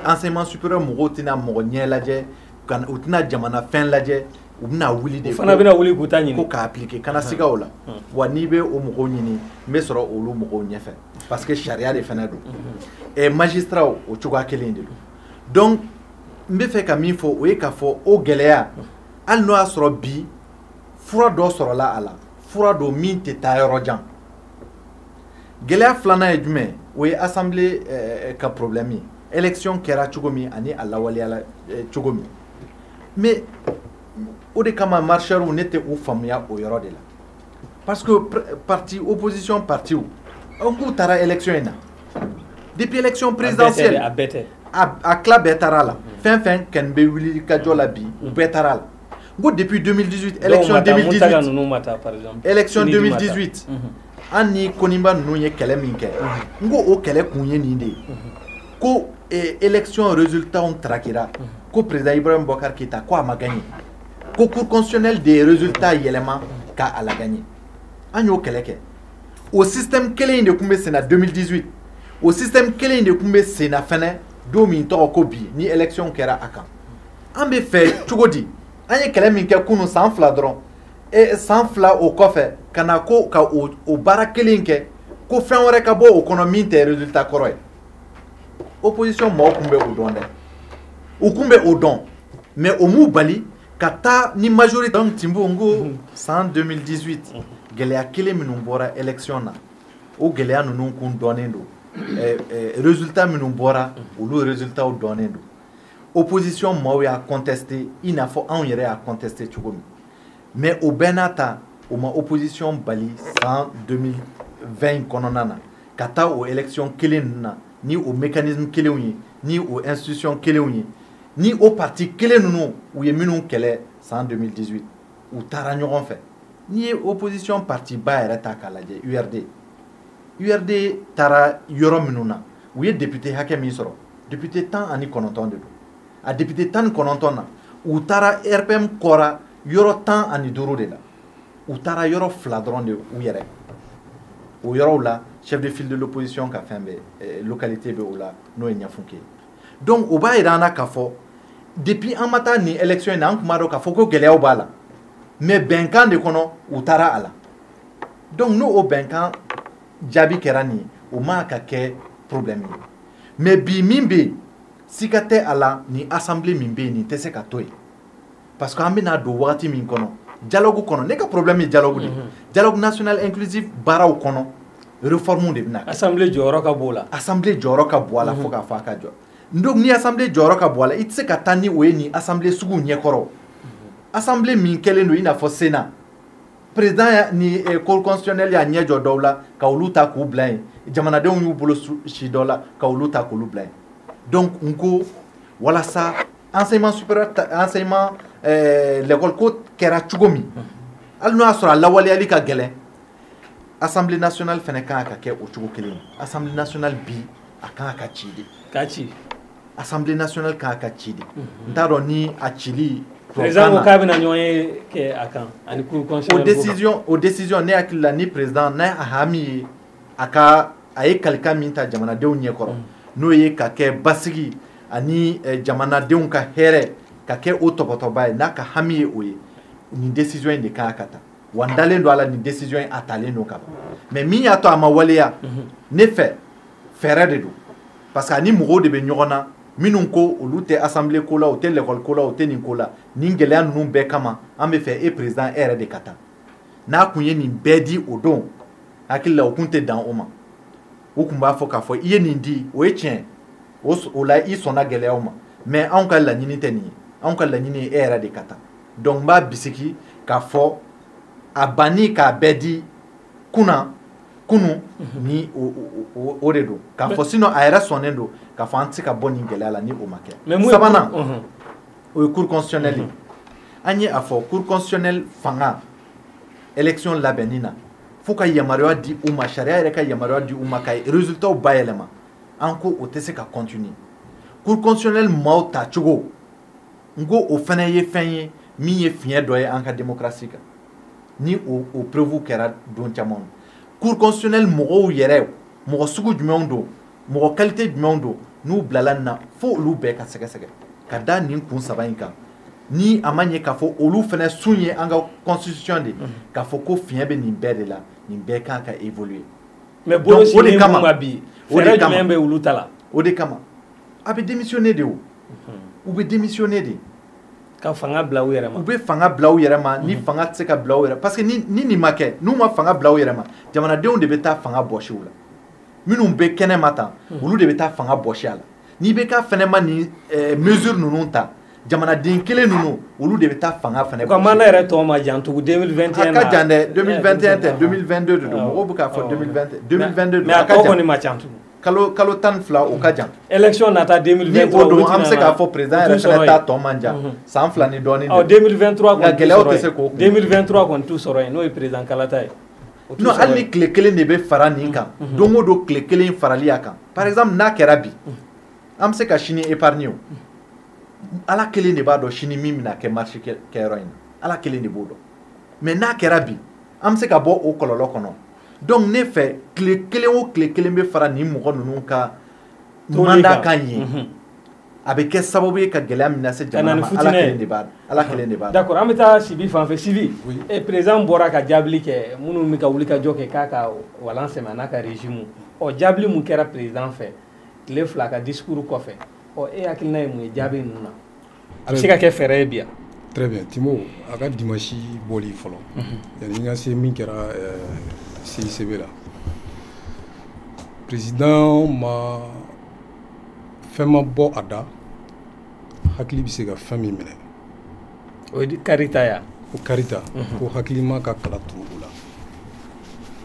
enseignement supérieur mɔgɔw tɛna mɔgɔ ɲɛ lajɛ u tɛna jamana fɛn lajɛ u bɛna wuli de fana bɛna wuli k'u ta ɲini ko k'a appliquer kana siga o la wa n'i bɛ o mɔgɔw ɲini n bɛ sɔrɔ olu mɔgɔw ɲɛfɛ parce que sariya de fana don magistrat o cogoya kelen de don donc n bɛ fɛ ka min fɔ o ye k'a fɔ o gɛlɛya hali n'o y'a sɔrɔ bi fura dɔ sɔrɔla a la fura dɔ min tɛ taa yɔrɔ jan gɛlɛya filanan ye jumɛn o ye assemblée ka problème ye élection kɛra cogo min ani a lawaleyala cogo min mais o de kama marcheurs ne tɛ u faamuya o yɔrɔ de la parce que parti opposition parti an k'u taara élection in na depuis élection présidentielle a tila bɛɛ taara la fɛn fɛn kɛni bɛ wuli ka jɔ la bi u bɛɛ taara la n ko depuis 2018 élection 2018 élection 2018 an ni Koniba ninnu ye kɛlɛ min kɛ n ko o kɛlɛ kun ye nin de ye ko élection résultat tarakira ko président Ibrahim Boubacar Keïta ko a ma gagné ko cour constitutionnelle des résultats yɛlɛma ka a la gagné an y'o kɛlɛ kɛ o système kelen in de tun bɛ sen na 2018 o système kelen in de tun bɛ sen na fɛnɛ don min tɔgɔ ko bi ni élection kɛra a kan an bɛ fɛ cogo di an ye kɛlɛ min kɛ kunun san 2 dɔrɔn san 2 o kɔfɛ ka na ko ka o baara kelen kɛ ko fɛn wɛrɛ ka bɔ o kɔnɔ min tɛ résultat kɔrɔ ye opposition mɔgɔw tun bɛ o dɔn dɛ u tun bɛ o dɔn mais o m'u bali ka taa ni majorité donc Timbo n ko san 2018 gɛlɛya kelen minnu bɔra élection na o gɛlɛya ninnu kun dɔnnen don résultat minnu bɔra olu résultats dɔnnen don opposition maaw y'a contesté i n'a fɔ anw yɛrɛ y'a contesté cogo min mais au benata o ma opposition bali en 2020 kɔnɔna na ka taa o élection kelen ninnu na ni o mécanisme kelenw ye ni o institution kelenw ye ni o parti kelen ninnu u ye minnu kɛlɛ en 2018 u taara ɲɔgɔn fɛ ni ye opposition parti ba yɛrɛ ta k'a lajɛ URD taara yɔrɔ minnu na u ye député hakɛ min sɔrɔ député 19 de don a député 19 na u taara RPM kɔra yɔrɔ 15 de la u taara yɔrɔ 2 dɔrɔn de u yɛrɛ o yɔrɔw la chef de file de l'opposition ka fɛn bɛ localité bɛ o la n'o ye Ɲafunke ye donc o b'a yira an na k'a fɔ depuis an ma taa nin élection in na an tun b'a dɔn k'a fɔ ko gɛlɛyaw b'a la mais bɛnkan de kɔnɔ u taara a la donc n'o o bɛnkan jaabi kɛra nin ye o ma ka kɛ problème ye mais bi min bɛ yen sika tɛ a la ni assemblée min bɛ yen nin tɛ se ka to yen parce que an bɛna don wagati min kɔnɔ dialogue kɔnɔ ne ka problème ye dialogue de dialogue national inclusif baaraw kɔnɔ réforme de bɛna kɛ assemblée jɔyɔrɔ ka b'o la assemblée jɔyɔrɔ ka bɔ a la fo k'a fɔ a ka jɔ donc ni assemblée jɔyɔrɔ ka bɔ a la i tɛ se ka taa ni o ye nin assemblée sugu ɲɛkɔrɔ assemblée min kɛlen don i n'a fɔ Sénat président ni cour constitutionnelle y'a ɲɛ jɔ dɔw la ka olu ta k'u bila yen jamanadenw y'u bolo si dɔ la ka olu ta k'olu bila yen donc n ko walasa enseignement supérieur enseignement l'école ko kɛra cogo min hali n'o y'a sɔrɔ a lawaleyali ka gɛlɛn assemblée nationale fɛnɛ kan ka kɛ o cogo kelen assemblée nationale bi a kan ka ci de k'a ci assemblée nationale kan ka ci de n t'a dɔn ni a cili président ko k'a bɛna ɲɔgɔn ye kɛ a kan ani cour constitutionnelle o décision ne hakili la ni président n'a a hami ye a ye kalikan min ta jamanadenw ɲɛkɔrɔ n'o ye ka kɛ basigi ani jamanadenw ka hɛrɛ ka kɛ o tɔbɔtɔba ye n'a ka hami ye o ye nin décision in de kan ka ta wa n dalen don a la nin décision in a talen don ka ban mais min y'a to a ma waleya ne fɛ fɛɛrɛ de don parce que ani mɔgɔw de bɛ ɲɔgɔn na minnu ko olu tɛ assemblée ko la o tɛ l'école ko la o tɛ nin ko la nin gɛlɛya ninnu bɛɛ kama an bɛ fɛ e président e yɛrɛ de ka taa n'a kun ye nin bɛɛ di o don hakili la o kun tɛ dan o ma u kun b'a fɔ k'a fɔ i ye nin di o ye tiɲɛ o la i sɔnna gɛlɛyaw ma mais anw ka laɲini tɛ nin ye anw ka laɲini ye e yɛrɛ de ka taa donc n b'a bisiki k'a fɔ a banni k'a bɛɛ di kunun ni o de don k'a fɔ sinon a yɛrɛ sɔnnen don k'a fɔ an tɛ se ka bɔ nin gɛlɛya la ni o ma kɛ sabanan o ye cour constitutionnelle ye an ye a fɔ cour constitutionnelle fanga élection labɛnni na fo ka yamaruya di u ma sariya yɛrɛ ka yamaruya di u ma ka résultats bayɛlɛma an ko o tɛ se ka continuer cour constitutionnelle maaw ta cogo n ko o fana ye fɛn ye min ye fiɲɛ dɔ ye an ka démocratie kan ni o prévu kɛra don caman cour constitutionnelle mɔgɔw yɛrɛ mɔgɔ sugu jumɛnw don mɔgɔ qualité jumɛnw don n'u bilala nin na fo olu bɛɛ ka sɛgɛsɛgɛ ka da nin kun saba in kan ni a ma ɲɛ k'a fɔ olu fana sun ye an ka constitution de k'a fɔ ko fiɲɛ bɛ nin bɛɛ de la nin bɛɛ kan ka évoluer mais boloci min b'u ma bi fɛɛrɛ jumɛn bɛ olu ta la o de kama a bɛ démissionner de o u bɛ démissionner de ka fanga bila u yɛrɛ ma u bɛ fanga bila u yɛrɛ ma ni fanga tɛ se ka bila u yɛrɛ parce que ni nin ma kɛ n'u ma fanga bila u yɛrɛ ma jamanadenw de bɛ taa fanga bɔsi u la minnu bɛ kɛnɛ ma tan olu de bɛ taa fanga bɔsi a la n'i bɛ ka fɛnɛ ma nin mesure ninnu ta jamanaden kelen ninnu olu de bɛ taa fanga fɛnɛ bɔsi ka mana yɛrɛ tɔ ma jan tugun 2021 na a ka jan dɛ 2021 tɛ 2022 de don mɔgɔw bɛ k'a fɔ 2022 mais a tɔ kɔni ma can tugun kalo 12 o ka jan élection nata 2023 ni o don an bɛ se k'a fɔ président yɛrɛ fɛnɛ ta tɔ man jan san 2 ni dɔɔnin de 2023 nka gɛlɛyaw tɛ se k'o kun 2023 kɔni t'u sɔrɔ yen n'o ye président kalata ye non hali ni tile kelen de bɛ fara nin kan don o don tile kelen farali a kan par exemple n'a kɛra bi an bɛ se ka sini épargne o ala kelen de b'a dɔn sini min bɛna kɛ marché kɛyɔrɔ in na ala kelen de b'o dɔn mais n'a kɛra bi an bɛ se ka bɔ o kɔlɔlɔ kɔnɔ donc ne fɛ tile kelen o tile kelen bɛ fara nin mɔgɔ ninnu ka mandat kan ye a bɛ kɛ sababu ye ka gɛlɛya min lase jamana ma ala kelen de b'a dɔn ala kelen de b'a dɔn. d'accord an bɛ taa Sibi fan fɛ Sibi président bɔra ka jaabili kɛ minnu bɛ ka wuli ka jɔ kɛ k'a ka walan sɛmɛ a n'a ka régime jaabili mun kɛra président fɛ tile 2 ka discours kɔfɛ e hakilina ye mun ye jaabi ninnu na a bɛ se ka kɛ fɛɛrɛ ye bi yan. très bien Timo a ka dimanche bɔli fɔlɔ yanni n ka se min kɛra CICB la président ma fɛn ma bɔ a da hakili bɛ se ka fɛn min minɛ o ye karita ya ko karita ko hakilima ka kala turu o la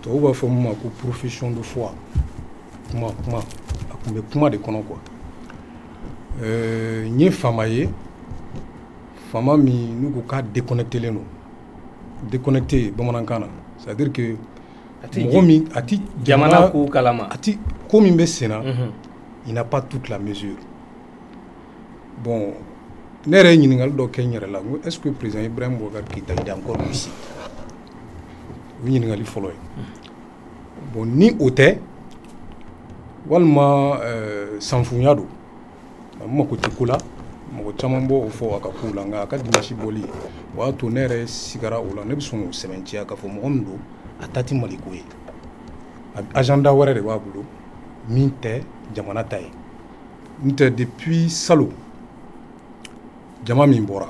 tubabu b'a fɔ min ma ko profession de foi kuma a tun bɛ kuma de kɔnɔ quoi n ye faama ye faama min n'u ko k'a déconnectelen don déconnecté bamanankan na c'est à dire que mɔgɔ min a ti jamana ko kalama a ti ko min bɛ sen na il n'a pas toute la mesure bon ne yɛrɛ ye ɲininkali dɔ kɛ n yɛrɛ la est ce que président Ibrahim Boubacar Keïta il est encore lucide o ye ɲininkali fɔlɔ ye bon ni o tɛ walima sanfunya don a mako tɛ ko la mɔgɔ caman b'o fɔ a ka kow la nka a ka dimanche bɔli o y'a to ne yɛrɛ sigara o la ne bɛ sɔn k'o sɛbɛntiya k'a fɔ mɔgɔ min don a ta tɛ maliko ye agenda wɛrɛ de b'a bolo min tɛ jamana ta ye n tɛ depuis salon jama min bɔra